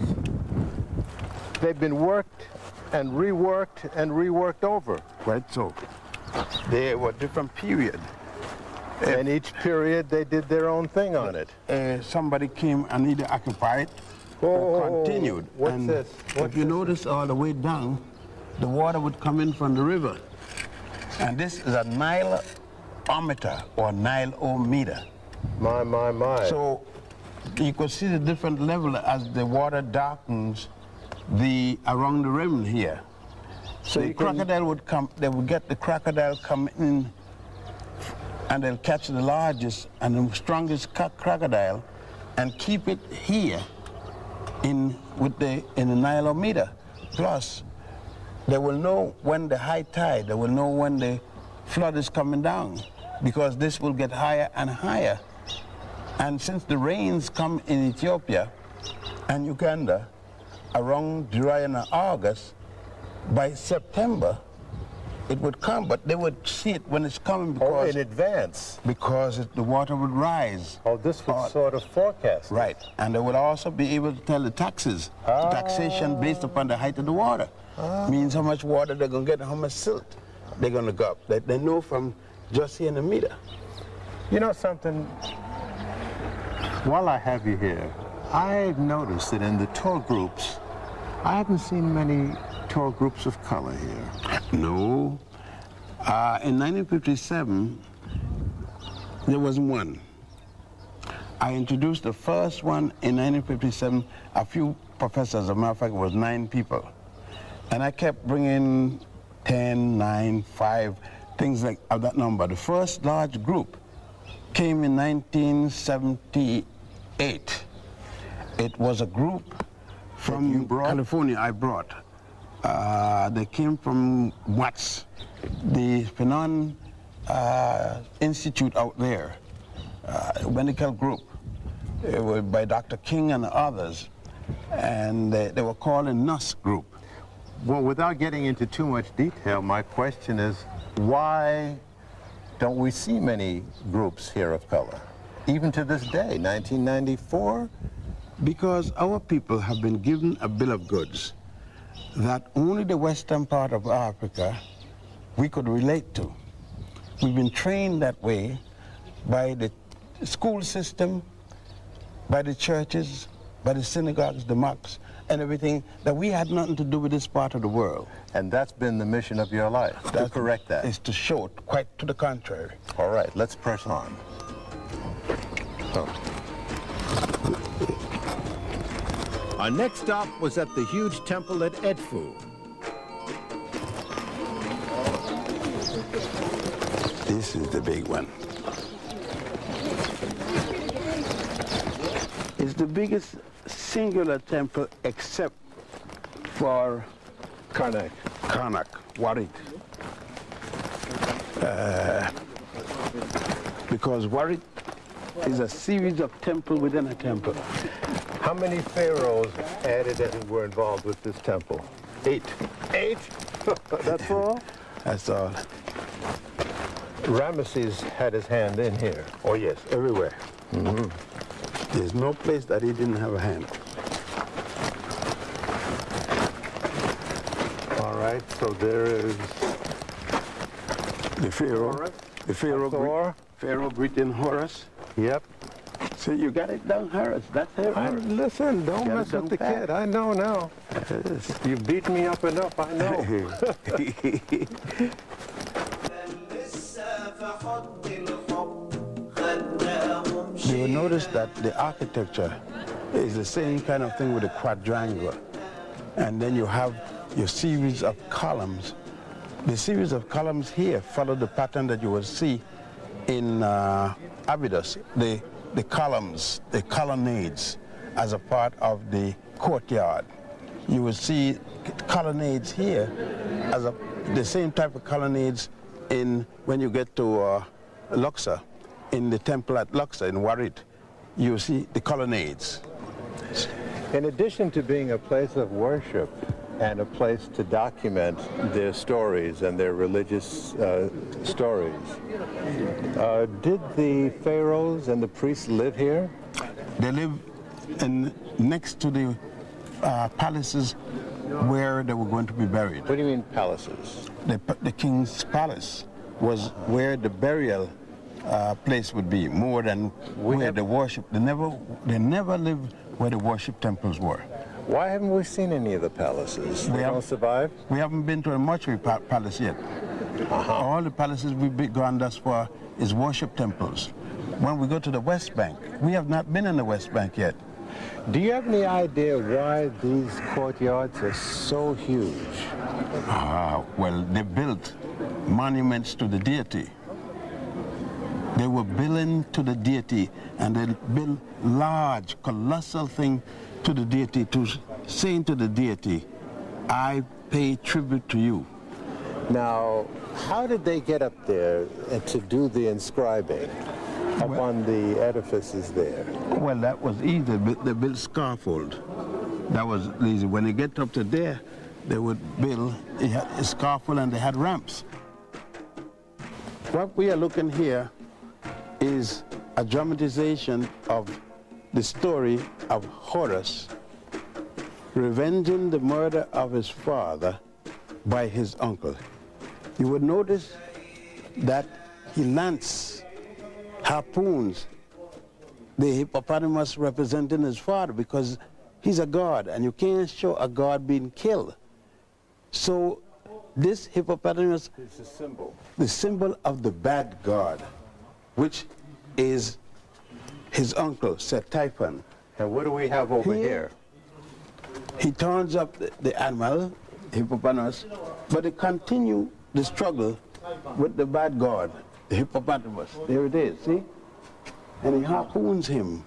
They've been worked and reworked over. Right, so they were different period. And each period they did their own thing on it. Somebody came and either occupied or continued. What's and this? If you notice all the way down, the water would come in from the river. And this is a Nileometer or Nileometer. My. So you could see the different level as the water darkens around the rim here. So the crocodile would come, they would get the crocodile come in, and they'll catch the largest and the strongest crocodile and keep it here in the Nileometer. Plus, they will know when the high tide, they will know when the flood is coming down, because this will get higher and higher. And since the rains come in Ethiopia and Uganda around July and August, by September, it would come, but they would see it when it's coming because... in advance. Because the water would rise. Oh, this would sort of forecast. Right, and they would also be able to tell the taxes, taxation based upon the height of the water. Means how much water they're going to get and how much silt they're going to go up. They know from just here in the meter. You know something? While I have you here, I've noticed that in the tour groups, I haven't seen many tour groups of color here. No. In 1957, there was one. I introduced the first one in 1957, a few professors, as a matter of fact, it was 9 people. And I kept bringing 10, 9, 5, things like that number. The first large group came in 1978. It was a group from California I brought. They came from Watts, the Fanon Institute out there, medical group, by Dr. King and others, and they were called a NUS group. Well, without getting into too much detail, my question is, why don't we see many groups here of color? Even to this day, 1994? Because our people have been given a bill of goods that only the western part of Africa we could relate to. We've been trained that way by the school system, by the churches, by the synagogues, the mosques, and everything, that we had nothing to do with this part of the world. And that's been the mission of your life, to correct that? Is to show it, quite to the contrary. All right, let's press on. Our next stop was at the huge temple at Edfu. This is the big one. It's the biggest singular temple except for Karnak. Karnak, Warit. Because Warit is a series of temple within a temple. How many pharaohs added and were involved with this temple? 8. 8? That's all? That's all. Ramesses had his hand in here. Oh yes, everywhere. There's no place that he didn't have a hand. All right, so there is The Pharaoh. Horus? The Pharaoh. Thor? Pharaoh greeting Horus. Yep. So you got it down, Horus. That's Horus. Listen, don't mess with the kid. I know now. You beat me up enough, I know. You will notice that the architecture is the same kind of thing with a quadrangle. And then you have your series of columns. The series of columns here follow the pattern that you will see in Abydos, the columns, the colonnades, as a part of the courtyard. You will see colonnades here as the same type of colonnades when you get to Luxor, in the temple at Luxor in Warit. You see the colonnades. In addition to being a place of worship and a place to document their stories and their religious stories, did the pharaohs and the priests live here? They live next to the palaces where they were going to be buried. What do you mean palaces? The king's palace was where the burial place would be, more than where the worship. They never lived where the worship temples were. Why haven't we seen any of the palaces? They don't survive? We haven't been to a mortuary palace yet. All the palaces we've gone thus far is worship temples. When we go to the West Bank, we have not been in the West Bank yet. Do you have any idea why these courtyards are so huge? Well, they built monuments to the deity. They were building to the deity, and they built large, colossal thing to the deity, saying to the deity, I pay tribute to you. Now, how did they get up there to do the inscribing up on the edifices there? Well, that was easy. They built scaffold. That was easy. When they get up to there, they would build a scaffold, and they had ramps. What we are looking here is a dramatization of the story of Horus revenging the murder of his father by his uncle. You would notice that he harpoons the hippopotamus representing his father, because he's a god and you can't show a god being killed. So this hippopotamus is the symbol of the bad god, which is his uncle, Set-Typhon. And what do we have over here? He turns up the animal, hippopotamus, but they continue the struggle with the bad god, the hippopotamus. There it is, see? And he harpoons him.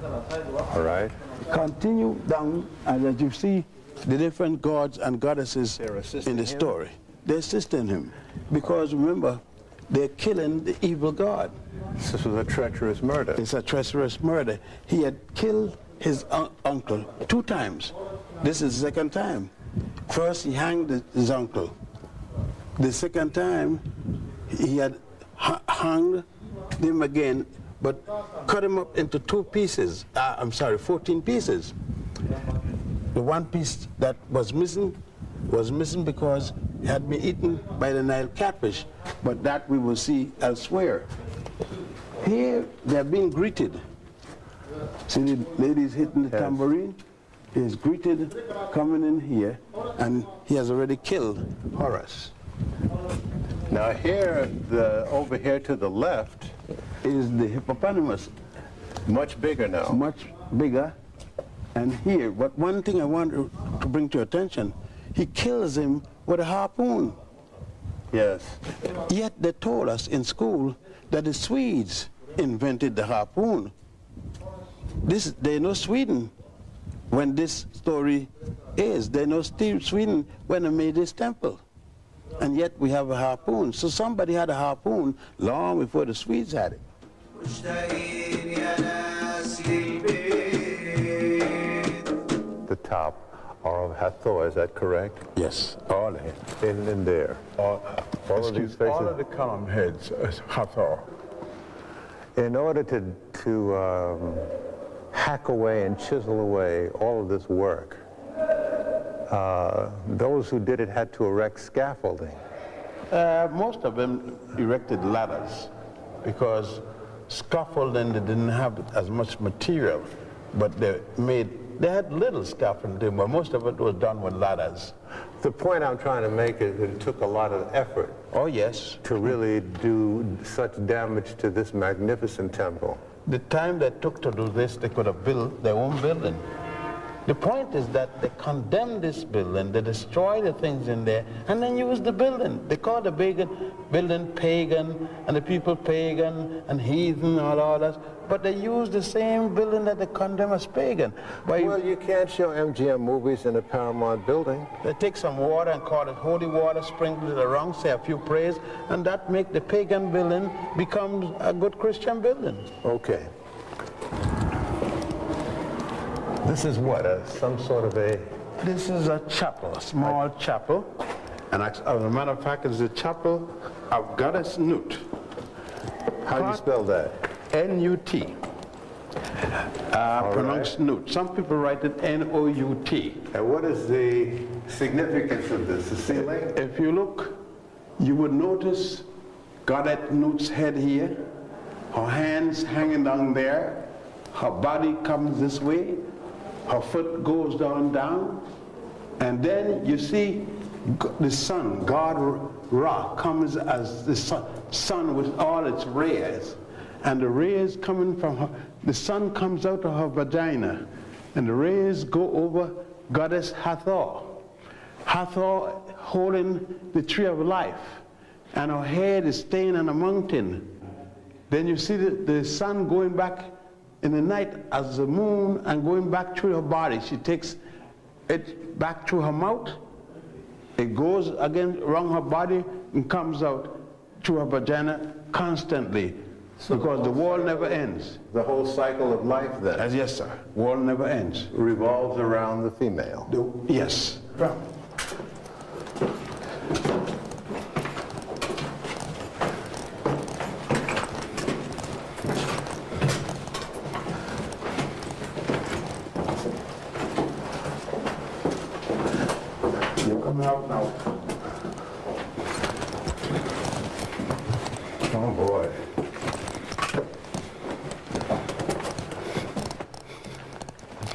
All right. Continue down, and as you see, the different gods and goddesses in the story. They're assisting him. Because remember, they're killing the evil god. This was a treacherous murder. It's a treacherous murder. He had killed his uncle 2 times. This is the 2nd time. First, he hanged his uncle. The 2nd time, he had hanged him again, but cut him up into 14 pieces. The one piece that was missing because it had been eaten by the Nile catfish, but that we will see elsewhere. Here, they're being greeted. See the ladies hitting the tambourine? He is greeted coming in here, and he has already killed Horus. Now here, over here to the left, is the hippopotamus. Much bigger now. Much bigger. And here, but one thing I want to bring to your attention, he kills him with a harpoon. Yes. Yet they told us in school that the Swedes invented the harpoon. They know Sweden when this story is. They know Sweden when they made this temple. And yet we have a harpoon. So somebody had a harpoon long before the Swedes had it. The top are of Hathor, is that correct? Yes, all of it. In there. All of these faces? All of the column heads is Hathor. In order to hack away and chisel away all of this work, those who did it had to erect scaffolding. Most of them erected ladders because scaffolding, they didn't have as much material, but they had little scaffolding, but most of it was done with ladders. The point I'm trying to make is that it took a lot of effort. Oh, yes. To really do such damage to this magnificent temple. The time they took to do this, they could have built their own building. The point is that they condemned this building, they destroyed the things in there, and then used the building. They called the building pagan, and the people pagan and heathen and all that, but they used the same building that they condemn as pagan. Well, you can't show MGM movies in a Paramount building. They take some water and call it holy water, sprinkle it around, say a few prayers, and that make the pagan building become a good Christian building. Okay. This is what, some sort of a... This is a chapel, a small chapel. And as a matter of fact, it's a chapel of Goddess Nut. How do you spell that? N-U-T. Pronounced Nut. Some people write it N-O-U-T. And what is the significance of this, the ceiling? If you look, you would notice Goddess Nut's head here, her hands hanging down there, her body comes this way, her foot goes down, and then you see the sun, God Ra, comes as the sun with all its rays, and the rays coming from her, the sun comes out of her vagina, and the rays go over Goddess Hathor. Hathor holding the tree of life, and her head is staying on a mountain. Then you see the sun going back in the night as the moon and going back through her body. She takes it back through her mouth. It goes again around her body and comes out through her vagina constantly, so because the wall never ends. The whole cycle of life then? Yes, sir. Wall never ends. Revolves around the female? Yes. Out now. Oh boy.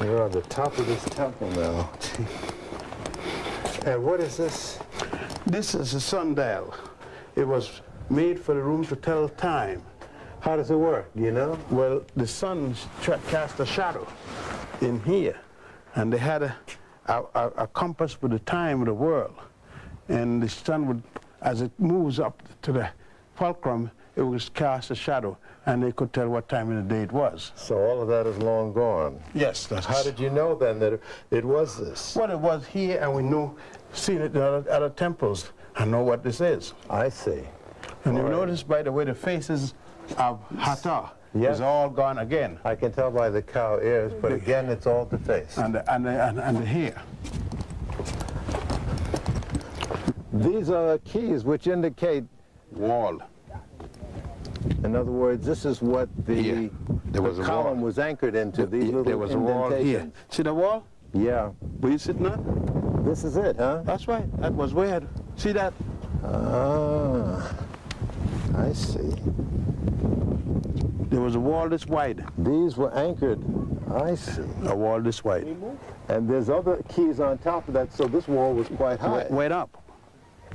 We're on the top of this temple now. And what is this? This is a sundial. It was made for the room to tell time. How does it work? Do you know? Well, the sun cast a shadow in here, and they had a compass with the time of the world, and the sun would, as it moves up to the fulcrum, it would cast a shadow, and they could tell what time of the day it was. So all of that is long gone. Yes. How did you know then that it was this? Well, it was here, and we know, seen it in other temples, and know what this is. I see. And you notice by the way the faces of Hathor is all gone again. I can tell by the cow ears, but again, it's all the face. And the hair. These are keys which indicate wall. In other words, this is what the column was anchored into. These little there was a wall here. See the wall? Yeah. Were you sitting on? This is it, huh? That's right. That was weird. See that? Ah, I see. There was a wall this wide. These were anchored. I see. A wall this wide. And there's other keys on top of that, so this wall was quite high. Went up.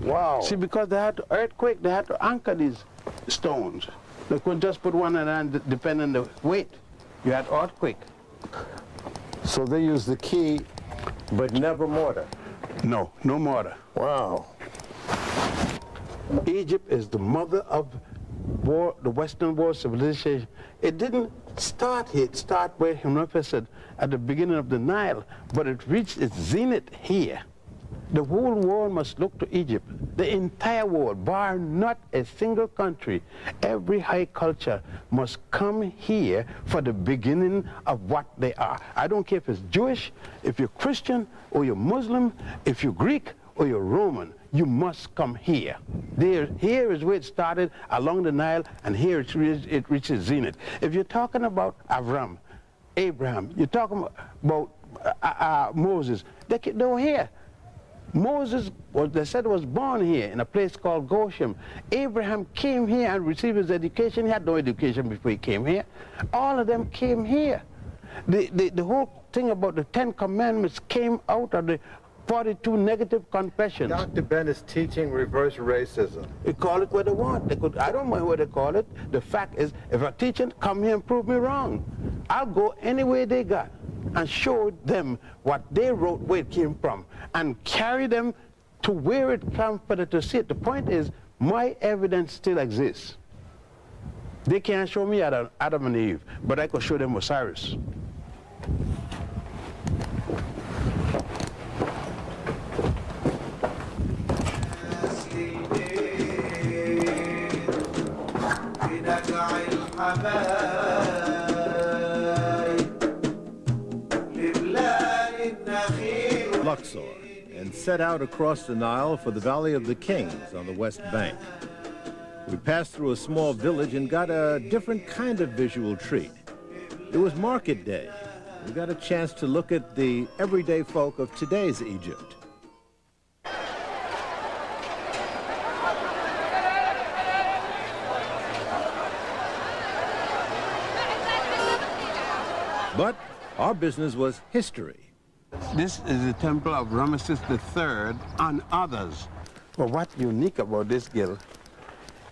Wow. See, because they had to earthquake, they had to anchor these stones. They couldn't just put one in and depend on the weight. You had earthquake. So they use the key, but never mortar. No, no mortar. Wow. Egypt is the mother of the Western world civilization. It didn't start here. It started where Yosef said at the beginning of the Nile, but it reached its zenith here. The whole world must look to Egypt. The entire world, bar not a single country. Every high culture must come here for the beginning of what they are. I don't care if it's Jewish, if you're Christian, or you're Muslim, if you're Greek, or you're Roman. You must come here. Here is where it started along the Nile, and here it reaches zenith. If you're talking about Abraham, you're talking about Moses, they were here. Moses, they said, was born here in a place called Goshen. Abraham came here and received his education. He had no education before he came here. All of them came here. The whole thing about the 10 Commandments came out of the 42 negative confessions. Dr. Ben is teaching reverse racism. They call it what they want. I don't mind what they call it. The fact is, if a teacher come here and prove me wrong, I'll go anywhere they got and show them what they wrote, where it came from, and carry them to where it comes for them to see it. The point is, my evidence still exists. They can't show me Adam and Eve, but I could show them Osiris. Luxor, and set out across the Nile for the Valley of the Kings on the west bank. We passed through a small village and got a different kind of visual treat. It was market day. We got a chance to look at the everyday folk of today's Egypt. But our business was history. This is the temple of Ramesses III and others. But what's unique about this guild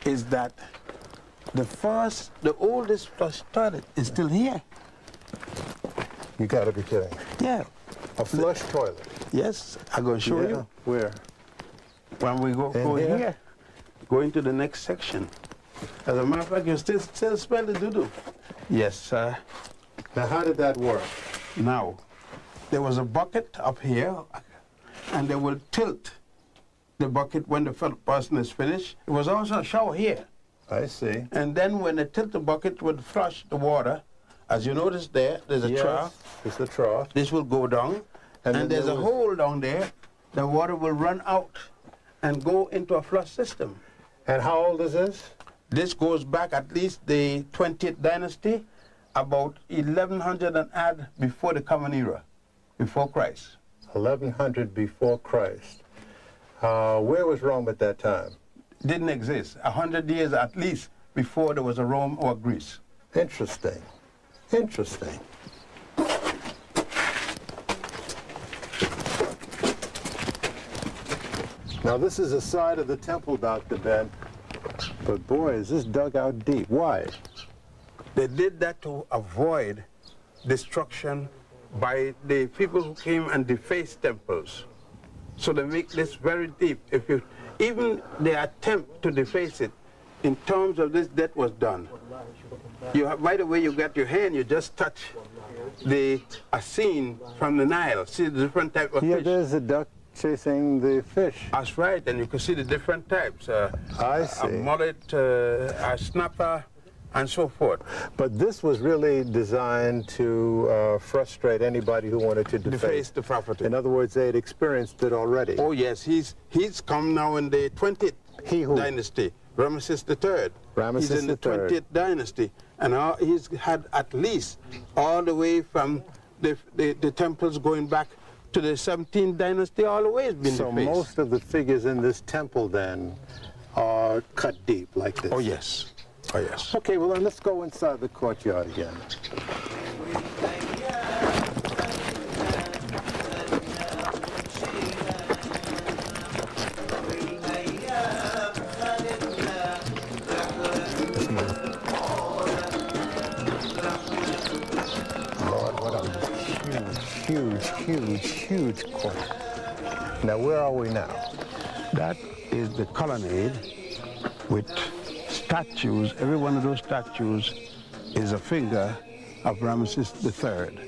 is that the oldest flush toilet is still here. You gotta be kidding. Yeah. A flush toilet. Yes, I'm going to show you. Where? When we go here, go into the next section. As a matter of fact, you still smell the doo-doo. Yes, sir. Now, how did that work? Now, there was a bucket up here, and they will tilt the bucket when the person is finished. It was also a shower here. I see. And then when they tilt the bucket, would flush the water. As you notice there's a trough. It's the trough. This will go down, and there's a hole down there. The water will run out and go into a flush system. And how old is this? This goes back at least the 20th dynasty, about 1100 and add before the Common Era, before Christ. 1100 before Christ. Where was Rome at that time? Didn't exist. 100 years at least before there was a Rome or Greece. Interesting. Interesting. Now this is a side of the temple, Dr. Ben, but boy, is this dug out deep. Why? They did that to avoid destruction by the people who came and defaced temples. So they make this very deep. Even the attempt to deface it, in terms of this, that was done. By the way you got your hand, you just touch a scene from the Nile. See the different type of Here, fish. there's a duck chasing the fish. That's right, and you can see the different types. I see. A mullet, a snapper, and so forth. But this was really designed to frustrate anybody who wanted to deface the property. In other words, they had experienced it already. Oh yes, he's come now in the 20th dynasty, Ramesses III. Ramesses he's in the 20th dynasty, and he's had at least all the way from the temples going back to the 17th dynasty, all the way has been defaced. So most of the figures in this temple then are cut deep like this. Oh yes. Oh, yes. Okay, well, then let's go inside the courtyard again. huge, huge court. Now, where are we now? That is the colonnade with statues. Every one of those statues is a figure of Ramesses III.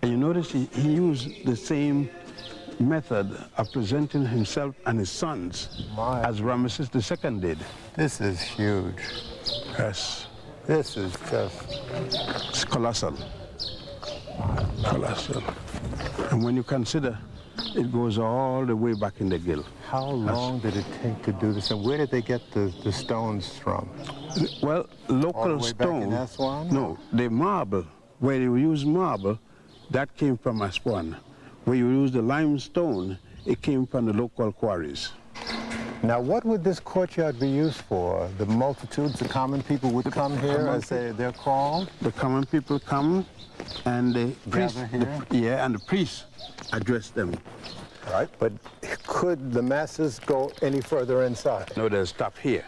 And you notice he used the same method of presenting himself and his sons as Ramesses II did. This is huge. Yes. This is just... It's colossal. Colossal. And when you consider, it goes all the way back in the Gill. How long did it take to do this, and where did they get the stones from? Well, local stone. Back in Aswan? No, the marble, where you use marble, that came from Aswan. Where you use the limestone, it came from the local quarries. Now, what would this courtyard be used for? The multitudes, the common people would come here, as they're called? The common people come, and the priests, here? and the priests address them. Right, but could the masses go any further inside? No, they'll stop here.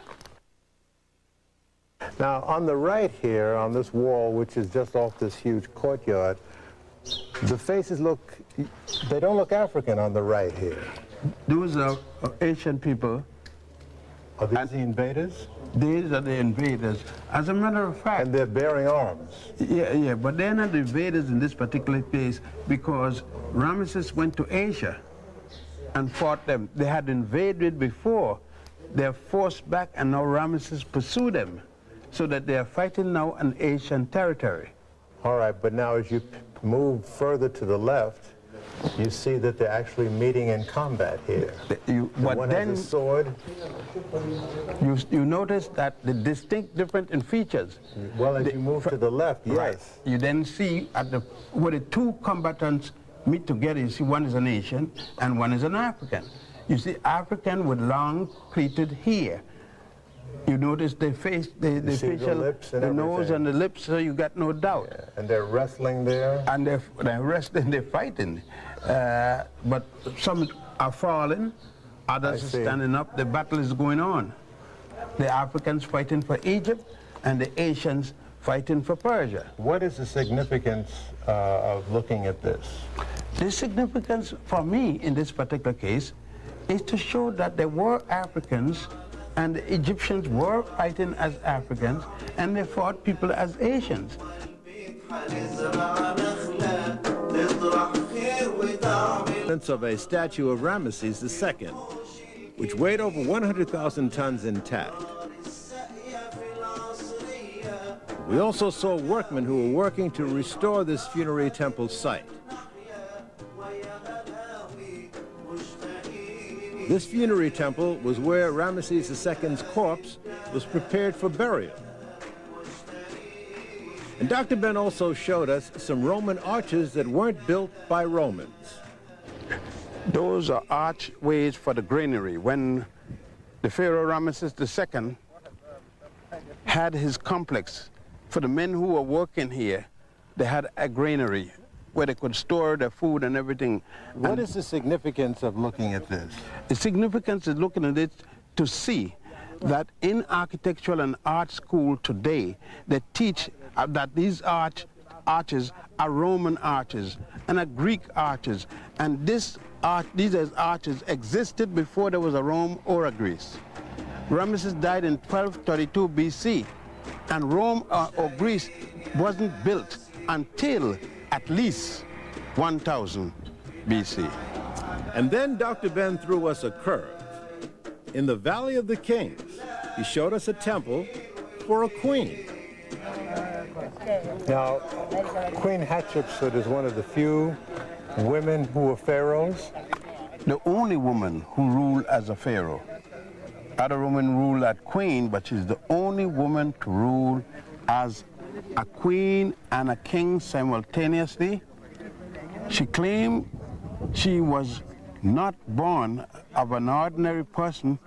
Now, on the right here, on this wall, which is just off this huge courtyard, the faces look, they don't look African on the right here. Those are Asian people. Are these the invaders? These are the invaders. As a matter of fact... And they're bearing arms. Yeah, but they're not the invaders in this particular case because Ramesses went to Asia and fought them. They had invaded before. They're forced back, and now Ramesses pursued them, so that they are fighting now on Asian territory. All right, but now as you move further to the left, you see that they're actually meeting in combat here. But then has a sword. You notice that the distinct difference in features. Well, as you move to the left, yes. Right. You then see where the two combatants meet together. You see one is an Asian and one is an African. You see African with long pleated hair. You notice the face, the facial, the nose and the lips, so you got no doubt. Yeah. And they're wrestling there? And they're wrestling, they're fighting. But some are falling, others are standing up. The battle is going on. The Africans fighting for Egypt and the Asians fighting for Persia. What is the significance of looking at this? The significance for me in this particular case is to show that there were Africans and the Egyptians were fighting as Africans, and they fought people as Asians. Of a statue of Ramesses II, which weighed over 100,000 tons intact. We also saw workmen who were working to restore this funerary temple site. This funerary temple was where Ramesses II's corpse was prepared for burial. And Dr. Ben also showed us some Roman arches that weren't built by Romans. Those are archways for the granary. When the Pharaoh Ramesses II had his complex, for the men who were working here, they had a granary where they could store their food and everything. What is the significance of looking at this? The significance is looking at it to see that in architectural and art school today, they teach that these arches are Roman arches and are Greek arches. And these arches existed before there was a Rome or a Greece. Ramesses died in 1232 BC, and Rome or Greece wasn't built until at least 1000 BC. And then Dr. Ben threw us a curve. In the Valley of the Kings, he showed us a temple for a queen. Now, Queen Hatshepsut is one of the few women who were pharaohs. The only woman who ruled as a pharaoh. Other women ruled as queen, but she's the only woman to rule as a queen and a king simultaneously. She claimed she was not born of an ordinary person,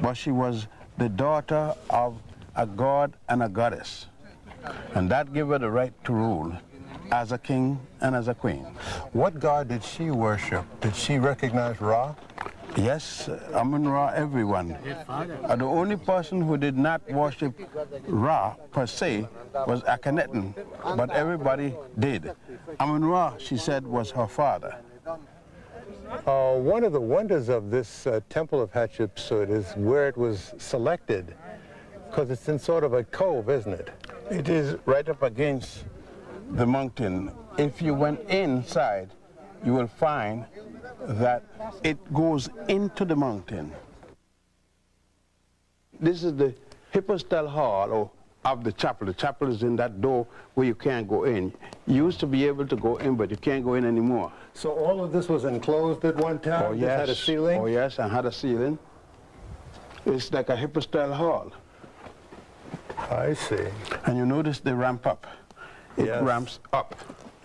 but she was the daughter of a god and a goddess. And that gave her the right to rule as a king and as a queen. What god did she worship? Did she recognize Ra? Yes, Amun-Ra, everyone. The only person who did not worship Ra, per se, was Akhenaten, but everybody did. Amun-Ra, she said, was her father. One of the wonders of this temple of Hatshepsut is where it was selected, because it's in sort of a cove, isn't it? It is right up against the mountain. If you went inside, you will find that it goes into the mountain. This is the hypostyle hall of the chapel. The chapel is in that door where you can't go in. You used to be able to go in, but you can't go in anymore. So all of this was enclosed at one time? Oh, yes. It had a ceiling? Oh, yes, and had a ceiling. It's like a hypostyle hall. I see. And you notice the ramp up. It ramps up.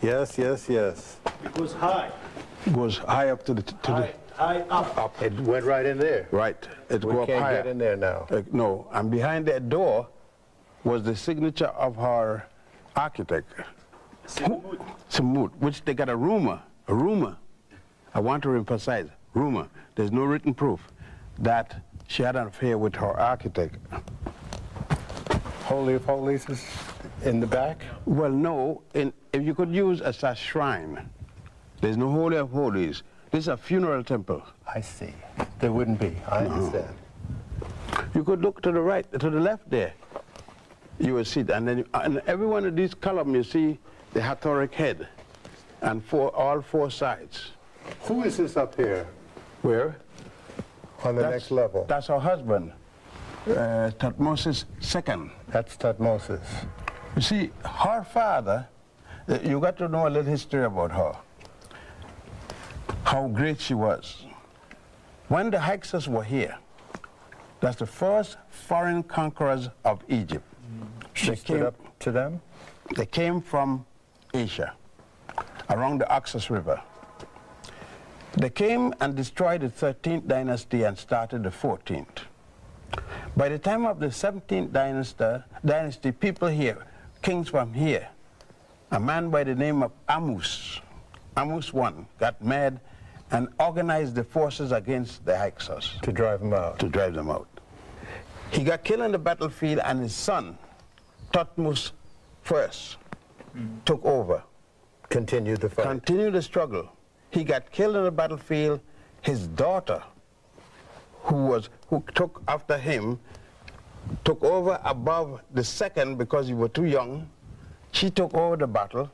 Yes, yes, yes. It goes high. It goes high up to the... High up. It went right in there. Right. It We go up can't higher. get in there now. No, and behind that door was the signature of her architect, Samut, which they got a rumor. I want to emphasize, rumor. There's no written proof that she had an affair with her architect. Holy of Holies is in the back? Well, no, if you could use as a shrine. There's no Holy of Holies. This is a funeral temple. I see. There wouldn't be. I understand. You could look to the right, to the left there. You will see it. And then in every one of these columns, you see the Hathoric head, and all four sides. Who is this up here Where? on the next level? That's her husband, Thutmose II. That's Thutmose. You see, her father, you got to know a little history about her, how great she was. When the Hyksos were here, that's the first foreign conquerors of Egypt. She stood up to them? They came from Asia, around the Oxus River. They came and destroyed the 13th dynasty and started the 14th. By the time of the 17th dynasty, people here, kings from here, a man by the name of Amus I, got mad and organized the forces against the Hyksos. To drive them out? To drive them out. He got killed on the battlefield, and his son, Thutmose I, took over. Continued the fight? Continued the struggle. He got killed on the battlefield. His daughter, who took after him, took over above the second because he was too young. She took over the battle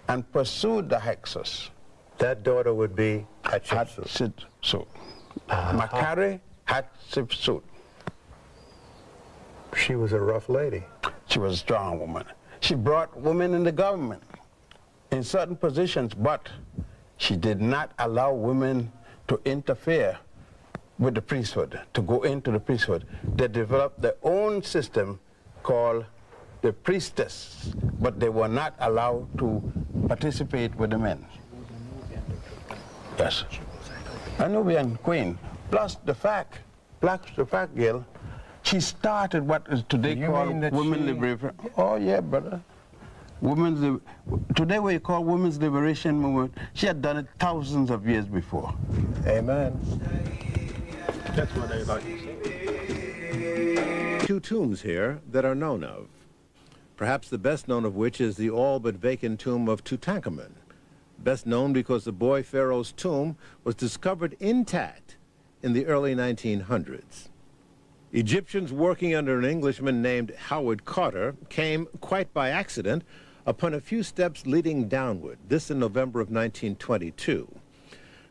and pursued the Hyksos. That daughter would be Hatshepsut. Makare Hatshepsut. She was a rough lady. She was a strong woman. She brought women in the government in certain positions, but she did not allow women to interfere with the priesthood, to go into the priesthood. They developed their own system called the priestess, but they were not allowed to participate with the men. Yes. A Nubian queen, plus the fact, Gil, she started what is today called women liberation. Oh yeah, brother. Today we call women's liberation movement. She had done it thousands of years before. Amen. That's what I like to say. Two tombs here that are known of. Perhaps the best known of which is the all but vacant tomb of Tutankhamun. Best known because the boy pharaoh's tomb was discovered intact in the early 1900s. Egyptians working under an Englishman named Howard Carter came, quite by accident, upon a few steps leading downward, this in November of 1922.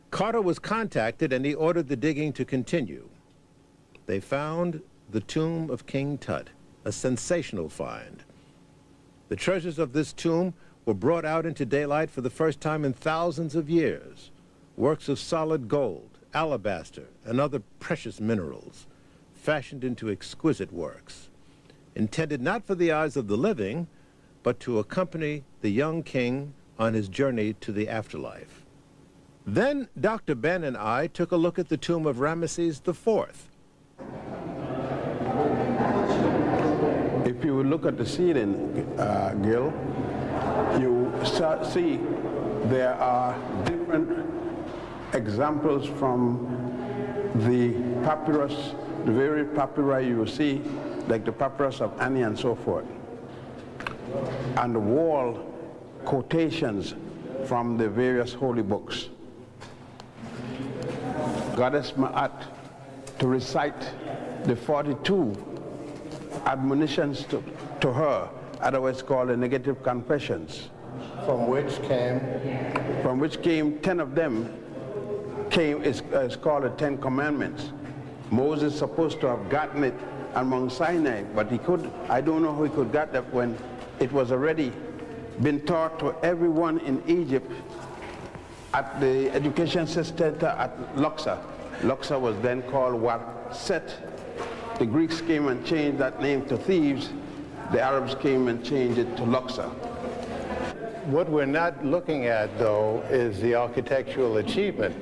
Carter was contacted and he ordered the digging to continue. They found the tomb of King Tut, a sensational find. The treasures of this tomb were brought out into daylight for the first time in thousands of years. Works of solid gold, alabaster, and other precious minerals, fashioned into exquisite works, intended not for the eyes of the living, but to accompany the young king on his journey to the afterlife. Then Dr. Ben and I took a look at the tomb of Ramesses IV. If you look at the ceiling, Gil, you see there are different examples from the papyrus, the very papyri you will see, like the papyrus of Ani and so forth. And the wall quotations from the various holy books. goddess Ma'at to recite the 42 admonitions to her, otherwise called the negative confessions. From which came? From which came 10 of them is called the 10 Commandments. Moses is supposed to have gotten it on Mount Sinai, but I don't know how he could get that when it was already been taught to everyone in Egypt at the education center at Luxor. Luxor was then called Set. The Greeks came and changed that name to Thebes. The Arabs came and changed it to Luxor. What we're not looking at, though, is the architectural achievement.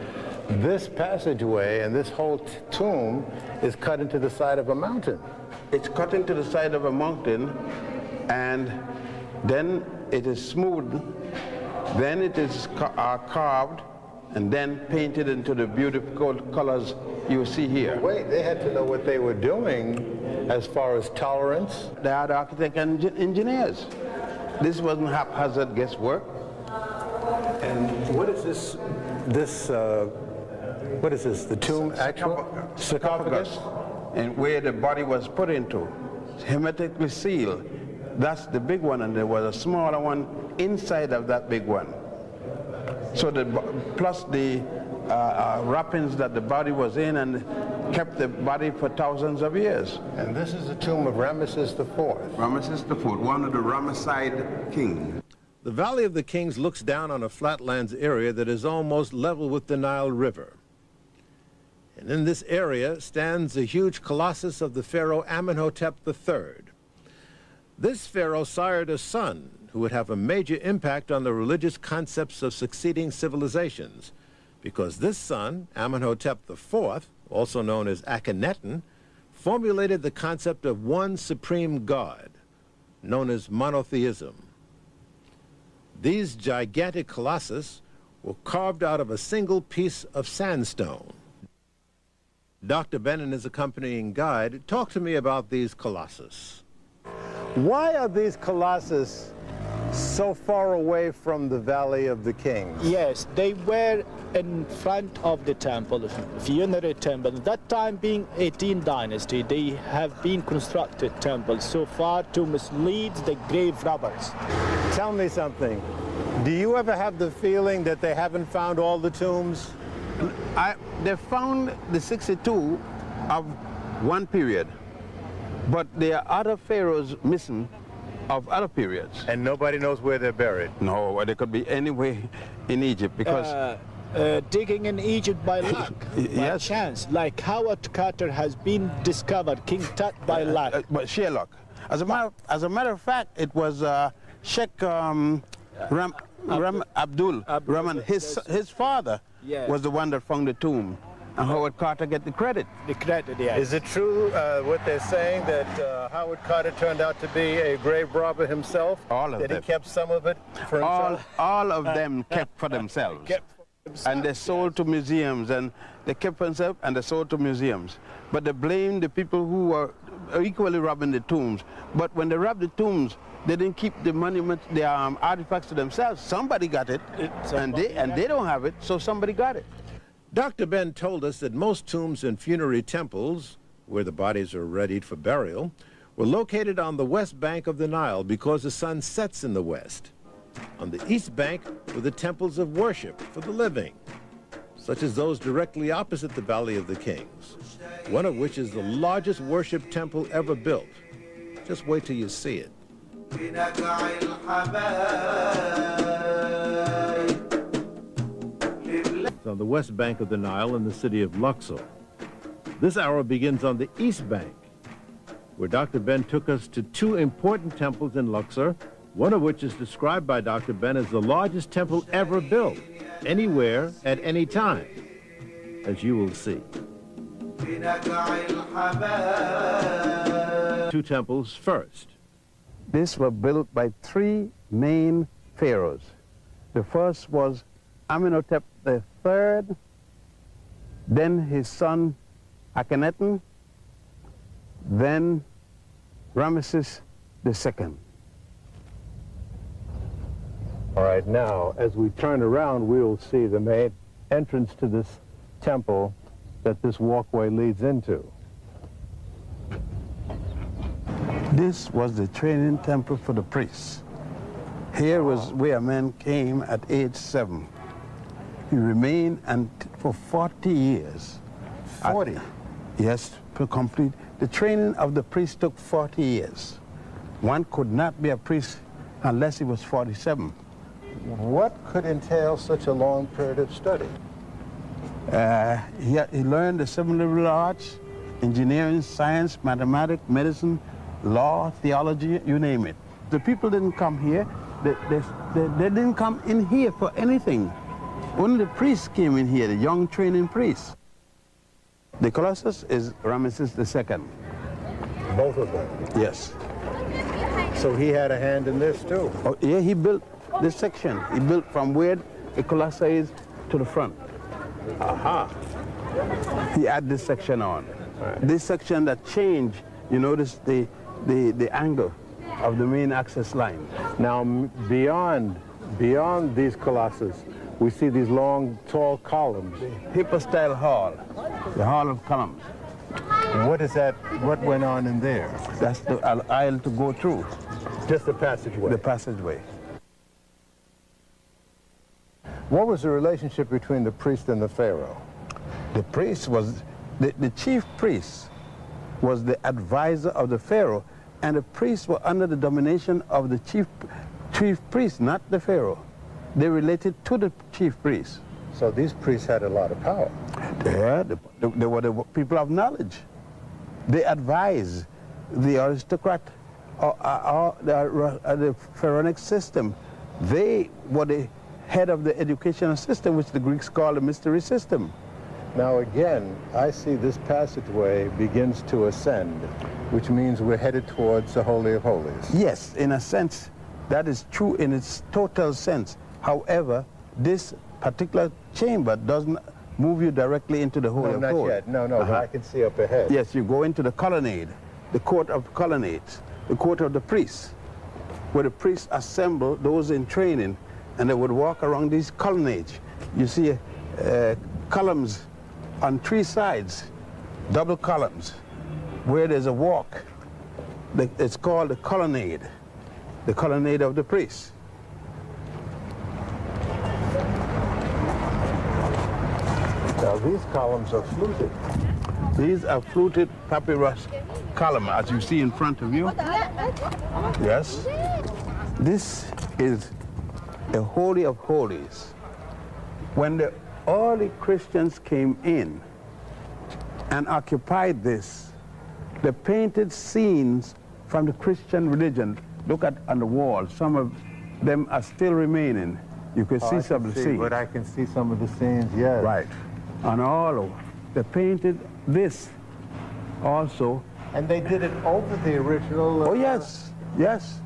This passageway and this whole tomb is cut into the side of a mountain. It's cut into the side of a mountain, and then it is smoothed, then it is carved, and then painted into the beautiful colors you see here. Wait, they had to know what they were doing as far as tolerance? They are the architects and engineers. This wasn't haphazard guesswork. And what is this? What is this? The tomb actual? Sarcophagus. And where the body was put into, hermetically sealed. That's the big one, and there was a smaller one inside of that big one. So plus the wrappings that the body was in, and kept the body for thousands of years. And this is the tomb of Ramesses IV. Ramesses IV, one of the Ramesside kings. The Valley of the Kings looks down on a flatlands area that is almost level with the Nile River. And in this area stands the huge colossus of the pharaoh Amenhotep III. This pharaoh sired a son who would have a major impact on the religious concepts of succeeding civilizations, because this son, Amenhotep IV, also known as Akhenaten, formulated the concept of one supreme god, known as monotheism. These gigantic colossus were carved out of a single piece of sandstone. Dr. Ben and his accompanying guide talk to me about these colossus. Why are these colossus so far away from the Valley of the Kings? Yes, they were in front of the temple, funerary temple. That time being 18th dynasty, they have been constructed temples so far to mislead the grave robbers. Tell me something. Do you ever have the feeling that they haven't found all the tombs? They found the 62 of one period, but there are other pharaohs missing of other periods. And nobody knows where they're buried? No, they could be anywhere in Egypt, because... digging in Egypt by luck, by chance, like Howard Carter has been discovered, King Tut by luck. But sheer luck. As a matter of fact, it was Sheikh Abdul Rahman, his father, was the one that found the tomb, and Howard Carter get the credit. The credit, yes. Is it true what they're saying, that Howard Carter turned out to be a grave robber himself? All of them. That he kept some of it for himself? All of them kept for themselves. And they sold to museums, and they kept for themselves, and they sold to museums. But they blamed the people who were equally robbing the tombs. But when they robbed the tombs, they didn't keep the monuments, the artifacts to themselves. Somebody got it, and they don't have it, so somebody got it. Dr. Ben told us that most tombs and funerary temples, where the bodies are readied for burial, were located on the west bank of the Nile because the sun sets in the west. On the east bank were the temples of worship for the living, such as those directly opposite the Valley of the Kings, one of which is the largest worship temple ever built. Just wait till you see it. It's on the west bank of the Nile in the city of Luxor. This hour begins on the east bank, where Dr. Ben took us to two important temples in Luxor, one of which is described by Dr. Ben as the largest temple ever built, anywhere, at any time, as you will see. Two temples first. These were built by three main pharaohs. The first was Amenhotep III, then his son Akhenaten, then Ramesses II. All right, now, as we turn around, we'll see the main entrance to this temple that this walkway leads into? This was the training temple for the priests. Here was where a man came at age 7. He remained for 40 years. 40? Yes, to complete. The training of the priest took 40 years. One could not be a priest unless he was 47. What could entail such a long period of study? He learned the 7 liberal arts, engineering, science, mathematics, medicine, law, theology, you name it. The people didn't come here. They didn't come in here for anything. Only the priests came in here, the young training priests. The Colossus is Ramesses II. Both of them? Yes. So he had a hand in this too? Oh, yeah, he built this section. He built from where the Colossus is to the front. Aha. He added this section on. Right. This section that changed, you notice the angle of the main access line. Now, beyond these colossus, we see these long, tall columns. Hippo-style hall, the Hall of Columns. What is that? What went on in there? That's the aisle to go through. Just the passageway? The passageway. What was the relationship between the priest and the pharaoh? The priest was, the chief priest was the advisor of the pharaoh, and the priests were under the domination of the chief priest, not the pharaoh. They related to the chief priest. So these priests had a lot of power. Yeah, they were the people of knowledge. They advised the aristocrat or the pharaonic system. They were the head of the educational system, which the Greeks call the mystery system. Now again, I see this passageway begins to ascend, which means we're headed towards the Holy of Holies. Yes, in a sense, that is true in its total sense. However, this particular chamber doesn't move you directly into the Holy of Holies. Not yet. No, but I can see up ahead. Yes, you go into the colonnade, the court of colonnades, the court of the priests, where the priests assemble those in training, and they would walk around these colonnades. You see columns on 3 sides, double columns, where there's a walk. It's called the colonnade of the priests. Now these columns are fluted. These are fluted papyrus column, as you see in front of you. Yes. This is a Holy of Holies. When the early Christians came in and occupied this, they painted scenes from the Christian religion. Look at on the wall. Some of them are still remaining. You can see some of the scenes. But I can see some of the scenes, yes. Right. On all over. They painted this also. And they did it over the original? Oh, yes. Yes.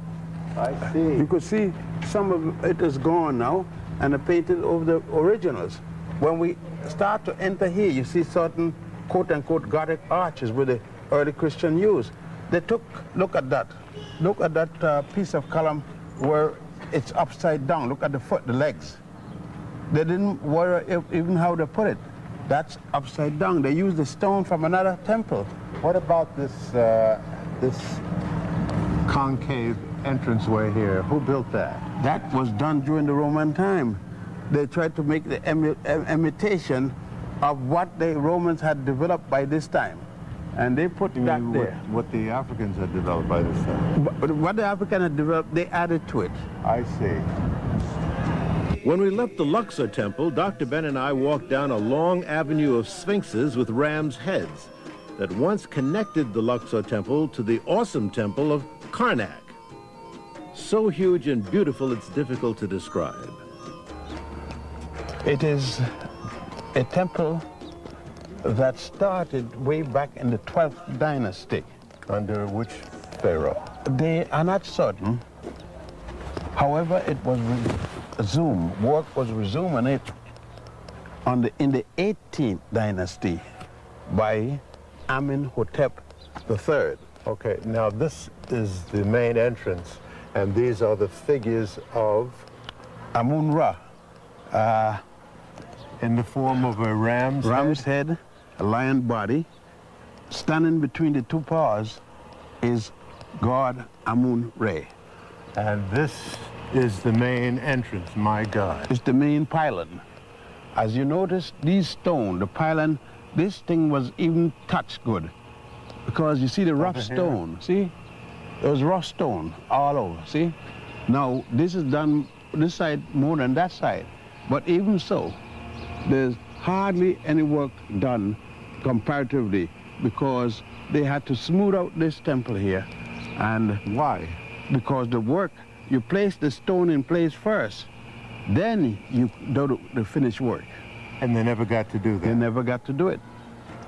I see. You could see some of it is gone now, and they painted over the originals. When we start to enter here, you see certain quote-unquote Gothic arches where the early Christian used. They took, look at that piece of column where it's upside down. Look at the foot, the legs. They didn't worry even how they put it. That's upside down. They used the stone from another temple. What about this concave entranceway here? Who built that? That was done during the Roman time. They tried to make the imitation of what the Romans had developed by this time. And they put that there. What the Africans had developed by this time? But what the Africans had developed, they added to it. I see. When we left the Luxor temple, Dr. Ben and I walked down a long avenue of sphinxes with ram's heads that once connected the Luxor temple to the awesome temple of Karnak. So huge and beautiful, it's difficult to describe. It is a temple that started way back in the 12th dynasty. Under which pharaoh? They are not certain. However, it was resumed. Work was resumed on it in the 18th dynasty by Amenhotep III. Okay, now this is the main entrance, and these are the figures of Amun-Ra. in the form of a ram's head a lion body. Standing between the two paws is God Amun-Re. And this is the main entrance, my God. It's the main pylon. As you notice, these stone, the pylon, this thing was even touched good. Because you see the rough stone, see? There was rough stone all over, see? Now, this is done this side more than that side. But even so, there's hardly any work done comparatively because they had to smooth out this temple here. And why? Because the work, you place the stone in place first, then you do the finished work. And they never got to do that? They never got to do it.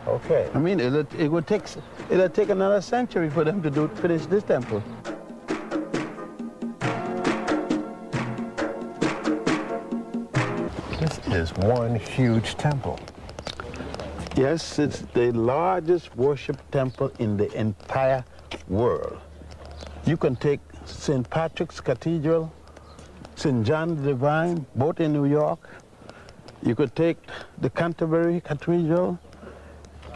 Okay. I mean, it'll take another century for them to finish this temple. This is one huge temple. Yes, it's the largest worship temple in the entire world. You can take St. Patrick's Cathedral, St. John the Divine, both in New York. You could take the Canterbury Cathedral.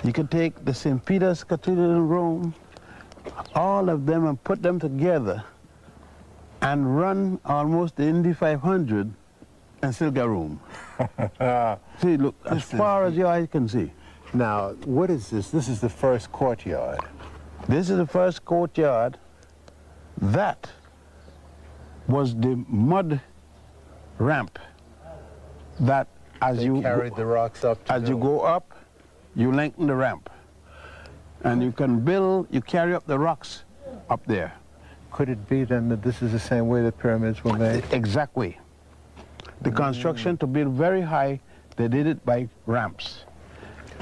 You could take the St. Peter's Cathedral in Rome. All of them and put them together and run almost the Indy 500 and still get room. See, look, as far as your eye can see. Now, what is this? This is the first courtyard. This is the first courtyard. That was the mud ramp that as you carried the rocks up. As you go up, you lengthen the ramp. And you can build, you carry up the rocks up there. Could it be then that this is the same way the pyramids were made? Exactly. The construction to build very high, they did it by ramps.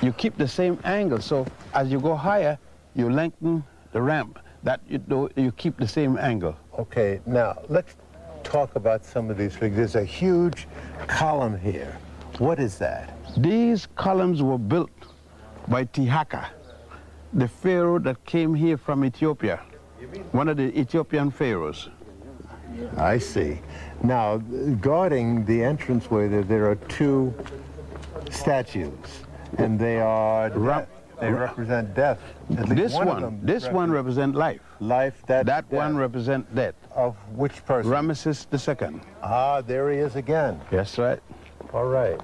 You keep the same angle, so as you go higher, you lengthen the ramp. That you keep the same angle. Okay, now let's talk about some of these figures. There's a huge column here. What is that? These columns were built by Tihaka, the pharaoh that came here from Ethiopia, one of the Ethiopian pharaohs. I see. Now, guarding the entranceway, there are two statues, and they represent death. This one represents life. Life, that one represents death. Of which person? Ramesses II. Ah, there he is again. Yes, right. All right.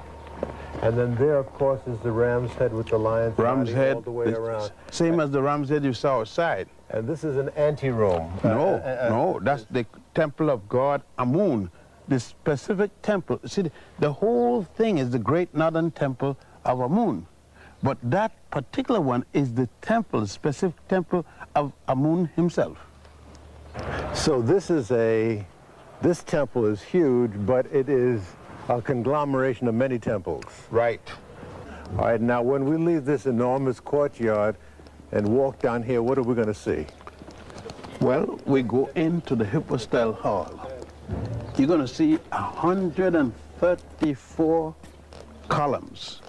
And then there, of course, is the ram's head with the lion's ram's head all the way around. Same as the ram's head you saw outside. And this is an anteroom. No, that's the temple of God Amun, the specific temple. See, the whole thing is the great northern temple of Amun. But that particular one is the temple, the specific temple of Amun himself. So this temple is huge, but it is a conglomeration of many temples. Right. All right, now when we leave this enormous courtyard and walk down here, what are we going to see? Well, we go into the hypostyle hall. You're going to see 134 columns,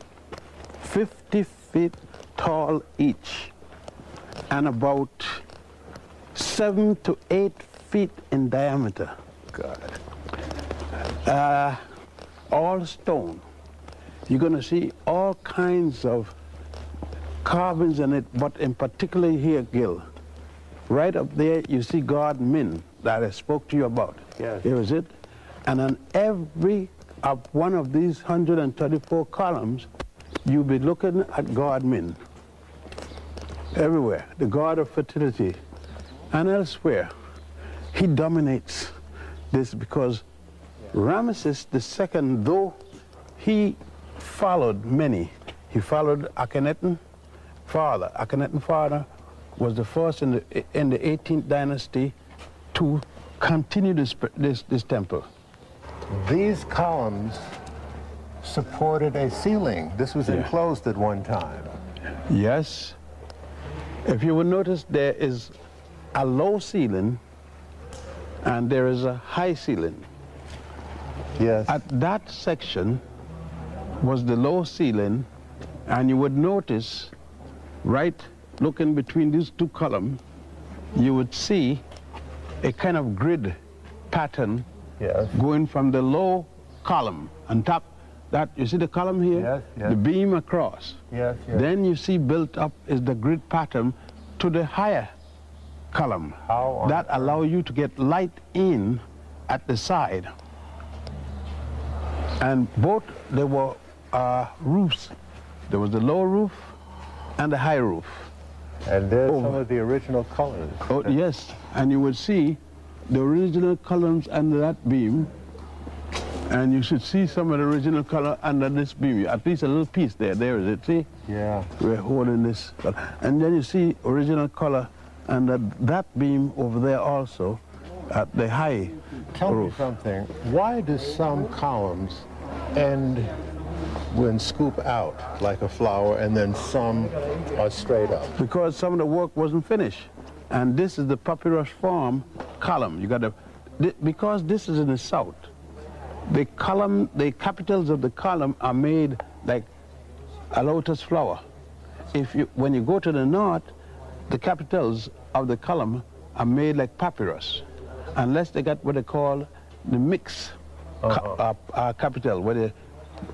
50 feet tall each, and about 7 to 8 feet in diameter. God. All stone. You're going to see all kinds of carvings in it, but in particular here, Gil. Right up there, you see God Min that I spoke to you about. Yes. Here is it. And on every one of these 134 columns, you'll be looking at God Min. Everywhere, the god of fertility. And elsewhere, he dominates this because Ramesses II, though he followed many, he followed Akhenaten father. Akhenaten father was the first in the 18th dynasty to continue this temple. These columns supported a ceiling. This was enclosed at one time. Yes. If you will notice, there is a low ceiling and there is a high ceiling. Yes. At that section was the low ceiling, and you would notice, right looking between these two columns, you would see a kind of grid pattern going from the low column on top that, you see the column here? Yes, yes. The beam across. Yes, yes. Then you see built up is the grid pattern to the higher column. That allow you to get light in at the side. And both, there were roofs. There was the low roof and the high roof. And there's some of the original colors. Oh, yes, and you would see the original columns under that beam, and you should see some of the original color under this beam. At least a little piece there. There is it, see? Yeah. We're holding this. And then you see original color under that beam over there also at the high Tell roof. me something. Why do some columns end when scoop out like a flower and then some are straight up? Because some of the work wasn't finished. And this is the papyrus form column. You got to, because this is in the south, the column, the capitals of the column are made like a lotus flower. When you go to the north, the capitals of the column are made like papyrus, unless they got what they call the mix capital, where they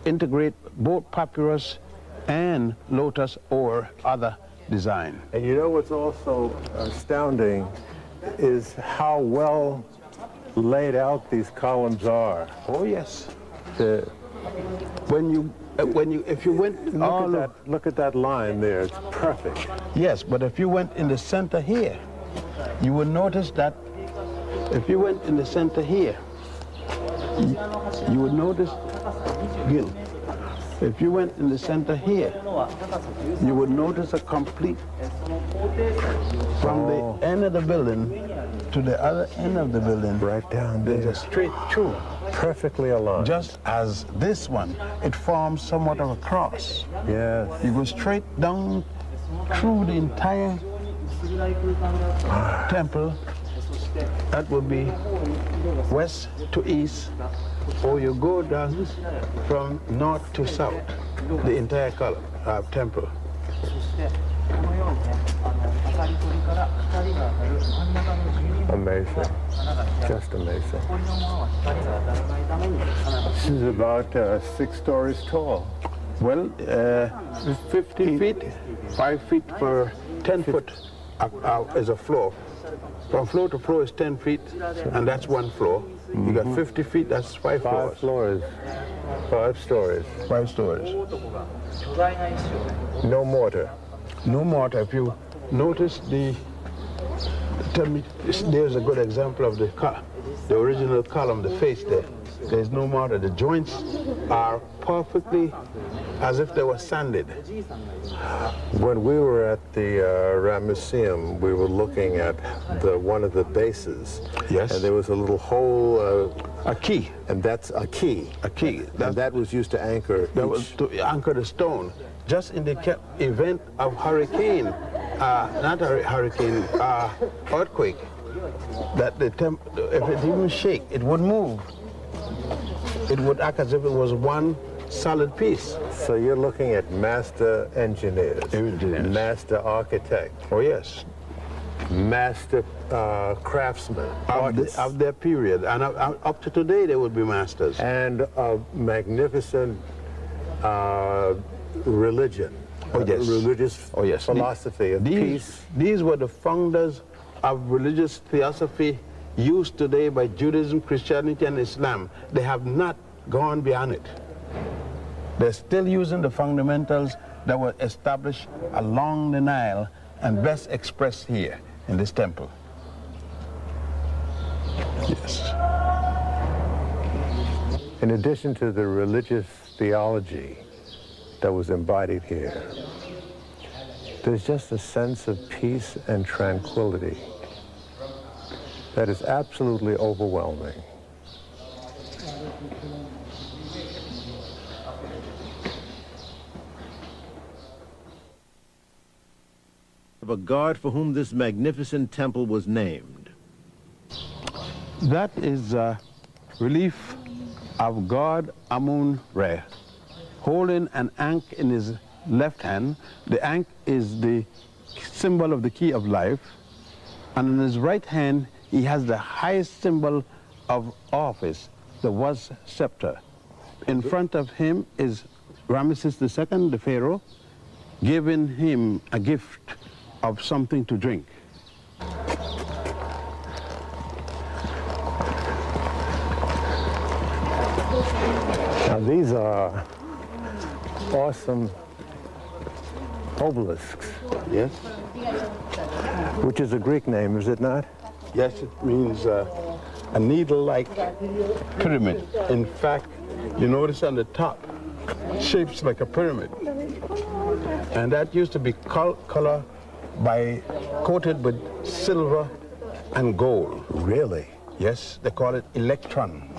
integrate both papyrus and lotus or other design. And you know what's also astounding is how well laid out these columns are. Oh yes. The, If you went look at that line there. It's perfect. Yes, but if you went in the center here, you would notice that if you went in the center here, you would notice, Gil, if you went in the center here, you would notice a complete, from the end of the building to the other end of the building, Right down there. there's a straight through. Perfectly aligned. Just as this one, it forms somewhat of a cross. Yes. You go straight down through the entire temple. That would be west to east, or you go down from north to south, the entire temple. Amazing. Just amazing. This is about 6 stories tall. Well, 50 feet, 5 feet for 10 foot is a floor. From floor to floor is 10 feet, and that's one floor. You got 50 feet, that's 5 floors. 5 floors. 5 stories. 5 stories. No mortar. No mortar. If you notice tell me, there's a good example of the original column, the face there. There's no mortar. The joints are perfectly as if they were sanded. When we were at the Ram Museum, we were looking at one of the bases. Yes. And there was a little hole. A key. And that's a key. A key. And that was used to anchor That was to anchor the stone. Just in the event of hurricane, not a hurricane, earthquake, that if it even shake, it would move. It would act as if it was one solid piece. So you're looking at master engineers, master architect. Oh yes. Master craftsmen, artists. Of their period, and up to today they would be masters. And a magnificent religion. Oh yes. Religious philosophy of peace. These were the founders of religious theosophy used today by Judaism, Christianity, and Islam. They have not gone beyond it. They're still using the fundamentals that were established along the Nile and best expressed here in this temple. Yes. In addition to the religious theology that was embodied here, there's just a sense of peace and tranquility that is absolutely overwhelming. Of a god for whom this magnificent temple was named. That is a relief of God Amun-Re, holding an ankh in his left hand. The ankh is the symbol of the key of life, and in his right hand he has the highest symbol of office, the was scepter. In front of him is Ramesses II, the pharaoh, giving him a gift of something to drink. Now these are awesome obelisks. Yes? Which is a Greek name, is it not? Yes, it means a needle-like pyramid. In fact, you notice on the top, shapes like a pyramid. And that used to be coated with silver and gold. Really? Yes, they call it electron.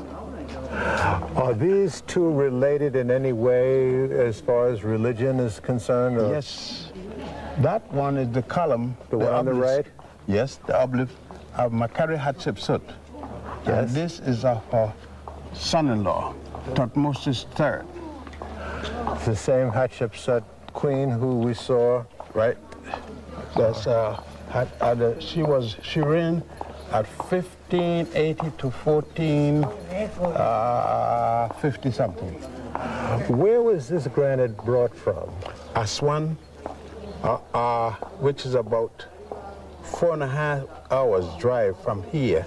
Are these two related in any way as far as religion is concerned? Or? Yes. That one is the column. The one on the right? Yes, the obelisk of Makari Hatshepsut. Yes. And this is of her son-in-law, Thutmose III. It's the same Hatshepsut queen who we saw. Right. That's she reigned at 1580 to 1450 something. Where was this granite brought from? Aswan, which is about 4.5 hours drive from here,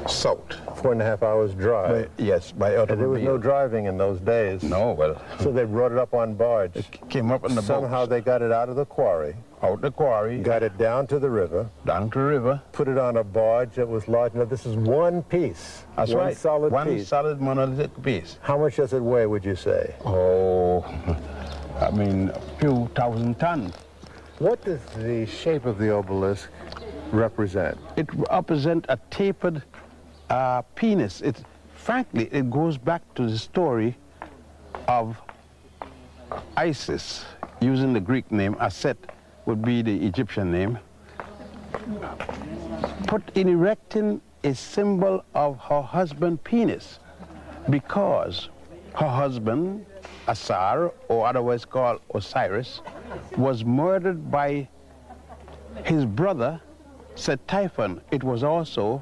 south. 4.5 hours drive? Yes, by automobile. And there was no driving in those days? No, well. So they brought it up on barge? It came up on the boat. Somehow they got it out of the quarry. Out the quarry. Got it down to the river. Down to the river. Put it on a barge that was large enough. This is one piece. That's one right. Solid one piece. solid monolithic piece. How much does it weigh, would you say? Oh, I mean, a few thousand tons. What does the shape of the obelisk represent? It represents a tapered penis. Frankly, it goes back to the story of Isis, using the Greek name. Aset would be the Egyptian name. Put in erecting a symbol of her husband's penis, because her husband, Asar, or otherwise called Osiris, was murdered by his brother, Set-Typhon. It was also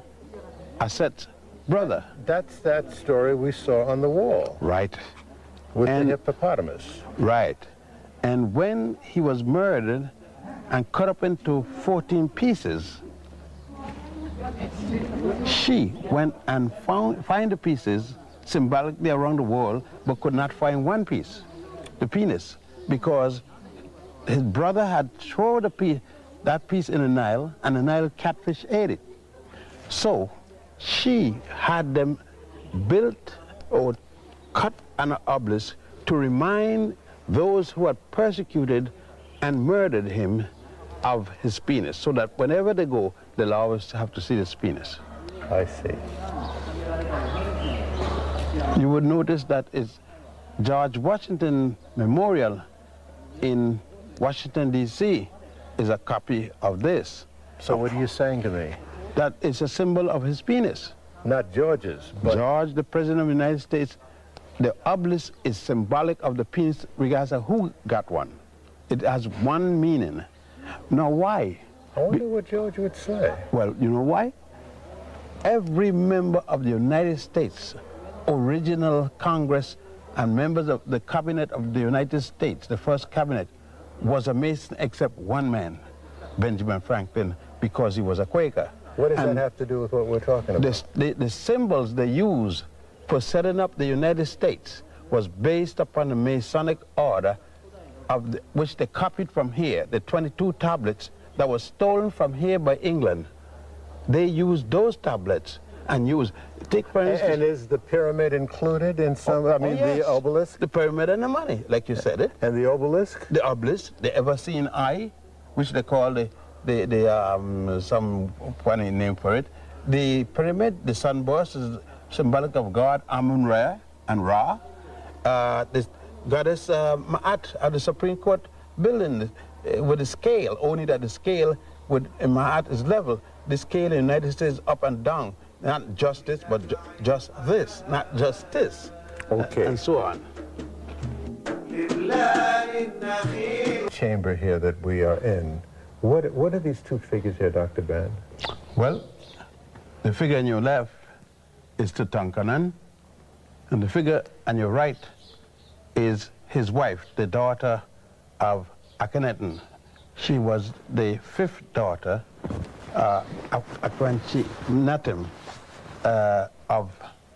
Aset's brother. That's that story we saw on the wall. Right. With the hippopotamus. Right. And when he was murdered and cut up into 14 pieces, she went and find the pieces symbolically around the wall, but could not find one piece, the penis, because his brother had thrown that piece in the Nile, and the Nile catfish ate it. So she had them built or cut an obelisk to remind those who had persecuted and murdered him of his penis, so that whenever they go, they'll always have to see this penis. I see. You would notice that it's George Washington Memorial in Washington, D.C. is a copy of this. So what are you saying to me? That it's a symbol of his penis. Not George's, but... George, the President of the United States, the obelisk is symbolic of the penis regardless of who got one. It has one meaning. Now why? I wonder what George would say. Well, you know why? Every member of the United States, original Congress, and members of the cabinet of the United States, the first cabinet, was a Mason except one man, Benjamin Franklin, because he was a Quaker. What does that have to do with what we're talking about? The symbols they used for setting up the United States was based upon the Masonic order, which they copied from here, the 22 tablets that were stolen from here by England. They used those tablets and used, take for instance... And is the pyramid included in some, yes. the obelisk? The pyramid and the money, like you said it. And the obelisk? The obelisk, the ever-seen eye, which they call some funny name for it. The pyramid, the sunburst, is symbolic of God Amun-Ra and Ra. The goddess Ma'at at the Supreme Court building with a scale, only that the scale with Ma'at is level. The scale in the United States is up and down. Not just this, but just this, not just this. Okay. And so on. Chamber here that we are in. What are these two figures here, Dr. Ben? Well, the figure on your left is Jochannan, And the figure on your right is his wife, the daughter of Akhenaten. She was the 5th daughter of of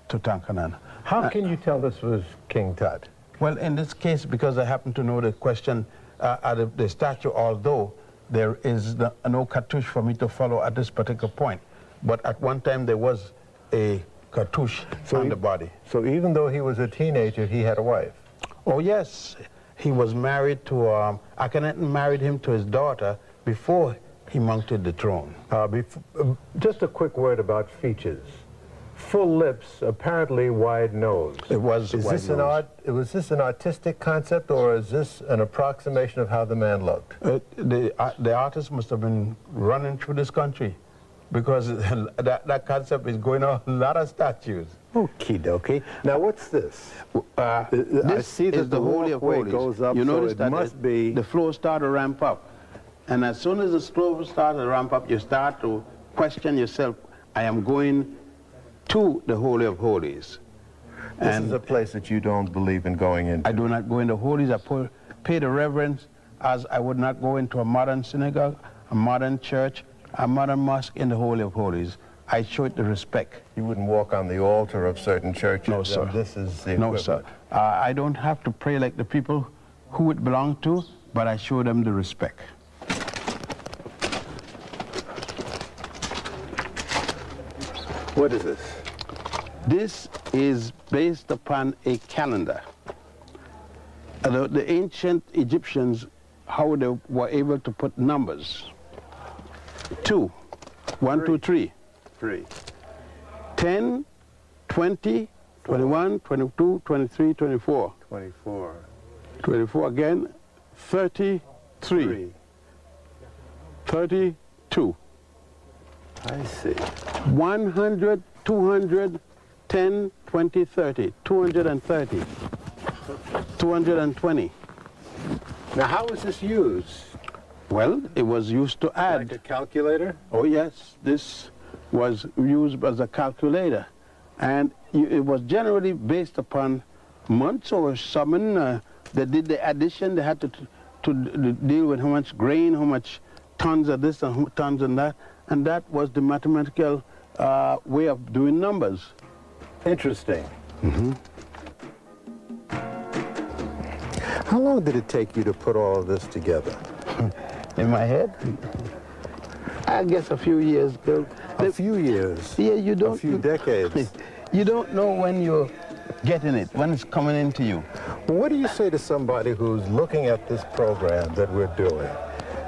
Tutankhamun. How can you tell this was King Tut? Well, in this case, because I happen to know the question of the statue, although there is no cartouche for me to follow at this particular point. But at one time there was a cartouche on the body. So even though he was a teenager, he had a wife? Oh, yes. He was married to, Akhenaten married him to his daughter before he mounted the throne. Just a quick word about features. Full lips, apparently wide nose. It was Was this an artistic concept, or is this an approximation of how the man looked? The artist must have been running through this country, because that concept is going on a lot of statues. Okie dokie. Now what's this? This see that is the Holy of Holies. Goes up, you so notice it that must be... the flow started to ramp up. And as soon as the flow started to ramp up, you start to question yourself, I am going to the Holy of Holies. This is a place that you don't believe in going into. I do not go into holies. I pay the reverence as I would not go into a modern synagogue, a modern church, a modern mosque in the Holy of Holies. I show it the respect. You wouldn't walk on the altar of certain churches? No, sir. This is the No, sir. I don't have to pray like the people who it belong to, but I show them the respect. What is this? This is based upon a calendar. The ancient Egyptians, how they were able to put numbers. 2, 1, 2, 3. 3. 10, 20, 21, 22, 23, 24. 24. 24 again, 33. 32. I see. 100, 200, 10, 20, 30. 230. 220. Now how was this used? Well, it was used to add. Like a calculator? Oh yes, this was used as a calculator. And it was generally based upon months or something. They did the addition. They had to deal with how much grain, how much tons of this and tons of that. And that was the mathematical way of doing numbers. Interesting. Mm-hmm. How long did it take you to put all of this together? In my head? I guess a few years ago. A few years? Yeah, you don't... A few decades? You don't know when you're getting it, when it's coming into you. What do you say to somebody who's looking at this program that we're doing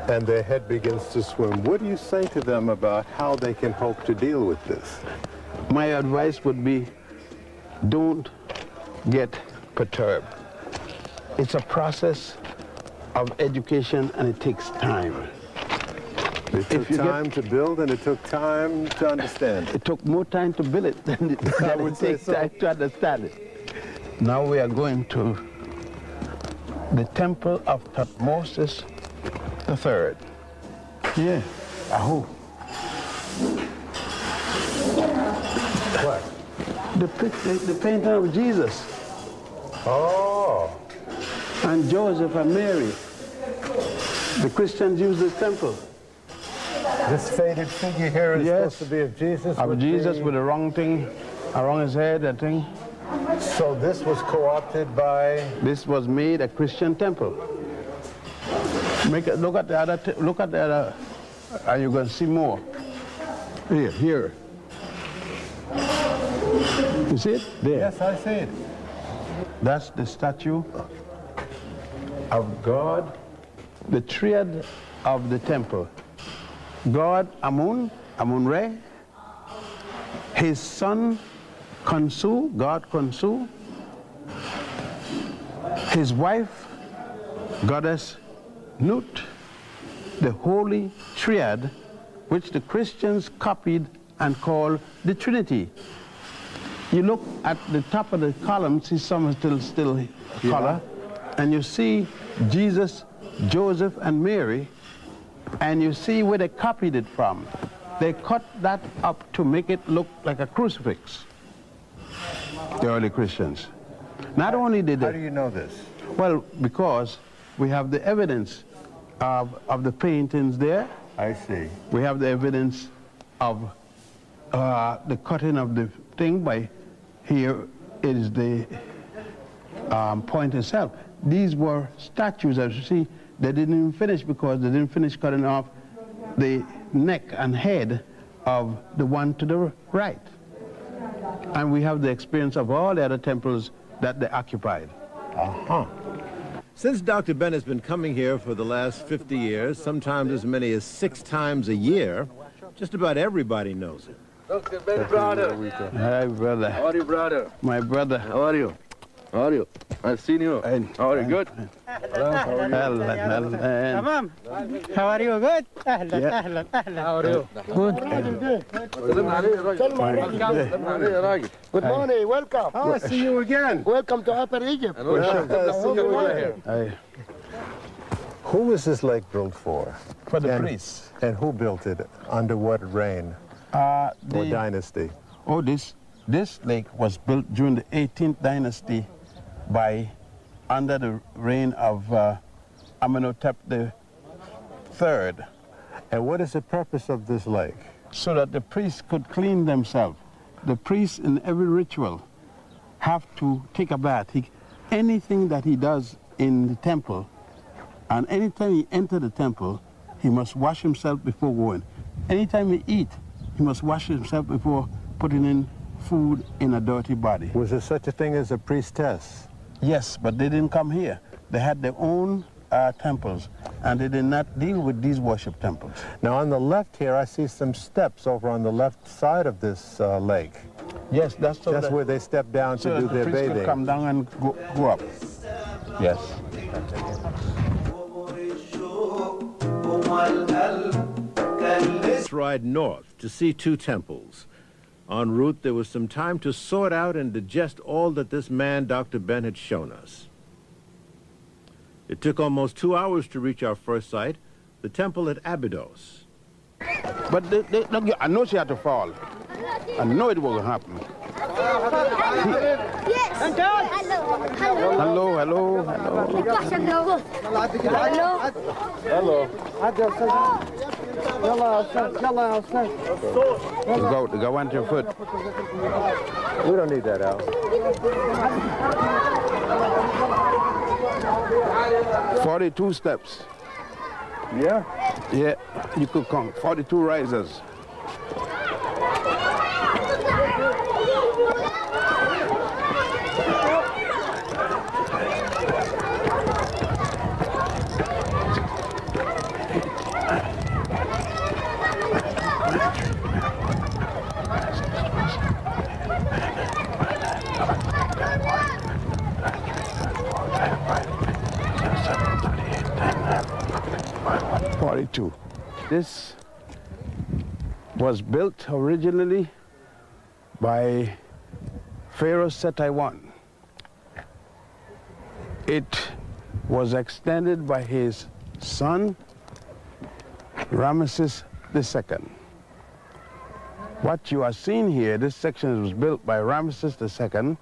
and their head begins to swim? What do you say to them about how they can hope to deal with this? My advice would be, don't get perturbed. It's a process of education, and it takes time. It took time to build, and it took time to understand. It took more time to build it than it takes time to understand it. Now we are going to the temple of Thutmose III. Yeah. Aho. What? The painting of Jesus. Oh. And Joseph and Mary. The Christians use this temple. This faded figure here is supposed to be of Jesus? Of Jesus with the wrong thing around his head, that thing. So this was co-opted by... This was made a Christian temple. Look at the other, are you going to see more? Here. You see it? There. Yes, I see it. That's the statue of God, the triad of the temple. God, Amun, Amun-Re, his son, Khonsu, God Khonsu, his wife, Goddess Nut, the holy triad, which the Christians copied and called the Trinity. You look at the top of the column, see some are still color, and you see Jesus, Joseph, and Mary, and you see where they copied it from. They cut that up to make it look like a crucifix. the early Christians. Not only did they... How do you know this? Well, because we have the evidence of the paintings there. I see. We have the evidence of the cutting of the thing by here is the point itself. These were statues, as you see. They didn't even finish because they didn't finish cutting off the neck and head of the one to the right. And we have the experience of all the other temples that they occupied. Uh-huh. Since Dr. Ben has been coming here for the last 50 years, sometimes as many as 6 times a year, just about everybody knows him. Dr. Ben, brother. Hi, brother. How are you, brother? My brother. How are you? How are you? I've seen you. How are you? Good? Hello. Tamam. How are you? Good? أهلا أهلا أهلا. How are you? Good. Good morning. Welcome. Oh, I see you again. Welcome to Upper Egypt. See you here. Who was this lake built for? For the And- priests. And who built it? Under what reign or dynasty? Oh, this lake was built during the 18th dynasty under the reign of Amenhotep III, And what is the purpose of this lake? so that the priests could clean themselves. The priests in every ritual have to take a bath. Anything that he does in the temple, and anytime he enters the temple, he must wash himself before going. Anytime he eats, he must wash himself before putting in food in a dirty body. Was there such a thing as a priestess? Yes, but they didn't come here. They had their own temples, and they did not deal with these worship temples. Now on the left here, I see some steps over on the left side of this lake. Yes, that's so That's that, where they step down so to that do the their priests could bathing. come down and go up. Yes. Let's ride north to see 2 temples. En route, there was some time to sort out and digest all that this man, Dr. Ben, had shown us. It took almost 2 hours to reach our first site, the temple at Abydos. But I know she had to fall. I know it was going to happen. Yes. Hello. Hello, hello, hello. Hello. Go on to your foot. We don't need that, Al. 42 steps. Yeah? Yeah, you could count. 42 risers. This was built originally by Pharaoh Seti I. It was extended by his son, Ramesses II. What you are seeing here, this section was built by Ramesses II,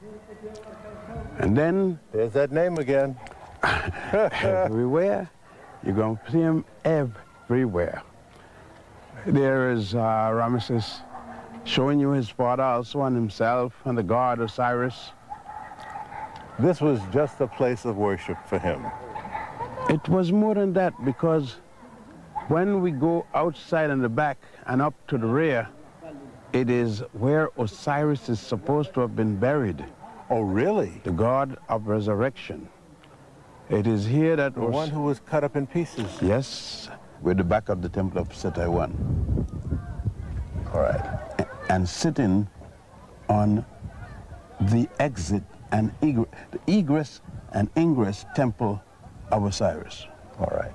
and then There's that name again. everywhere, you're going to see him everywhere. There is Ramesses showing you his father also and himself and the god Osiris. This was just a place of worship for him. It was more than that, because when we go outside in the back and up to the rear, it is where Osiris is supposed to have been buried, Oh, really? the god of resurrection. It is here that The one who was cut up in pieces. Yes, with the back of the temple of Seti I. All right. And sitting on the exit and the egress and ingress temple of Osiris. All right.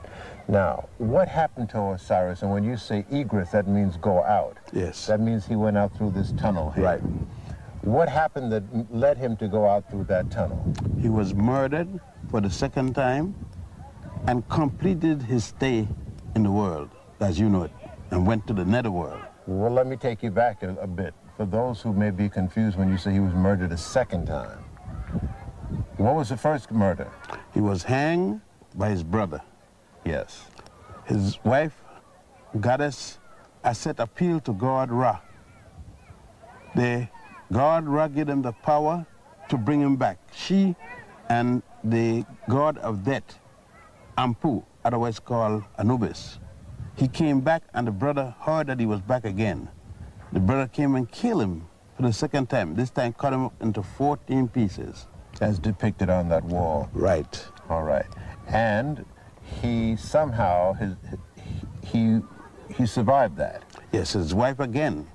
Now, what happened to Osiris? And when you say egress, that means go out. Yes. That means he went out through this tunnel here. Right. What happened that led him to go out through that tunnel? He was murdered for the second time and completed his stay in the world, as you know it, and went to the netherworld. Well, let me take you back a bit. For those who may be confused when you say he was murdered a second time, what was the first murder? He was hanged by his brother. Yes. His wife, goddess, Aset, appealed to God Ra. God Ra gave them the power to bring him back. She and the god of death, Ampu, otherwise called Anubis. He came back and the brother heard that he was back again. The brother came and killed him for the second time. This time cut him up into 14 pieces. As depicted on that wall. Right. All right. And he somehow, he survived that. Yes, his wife again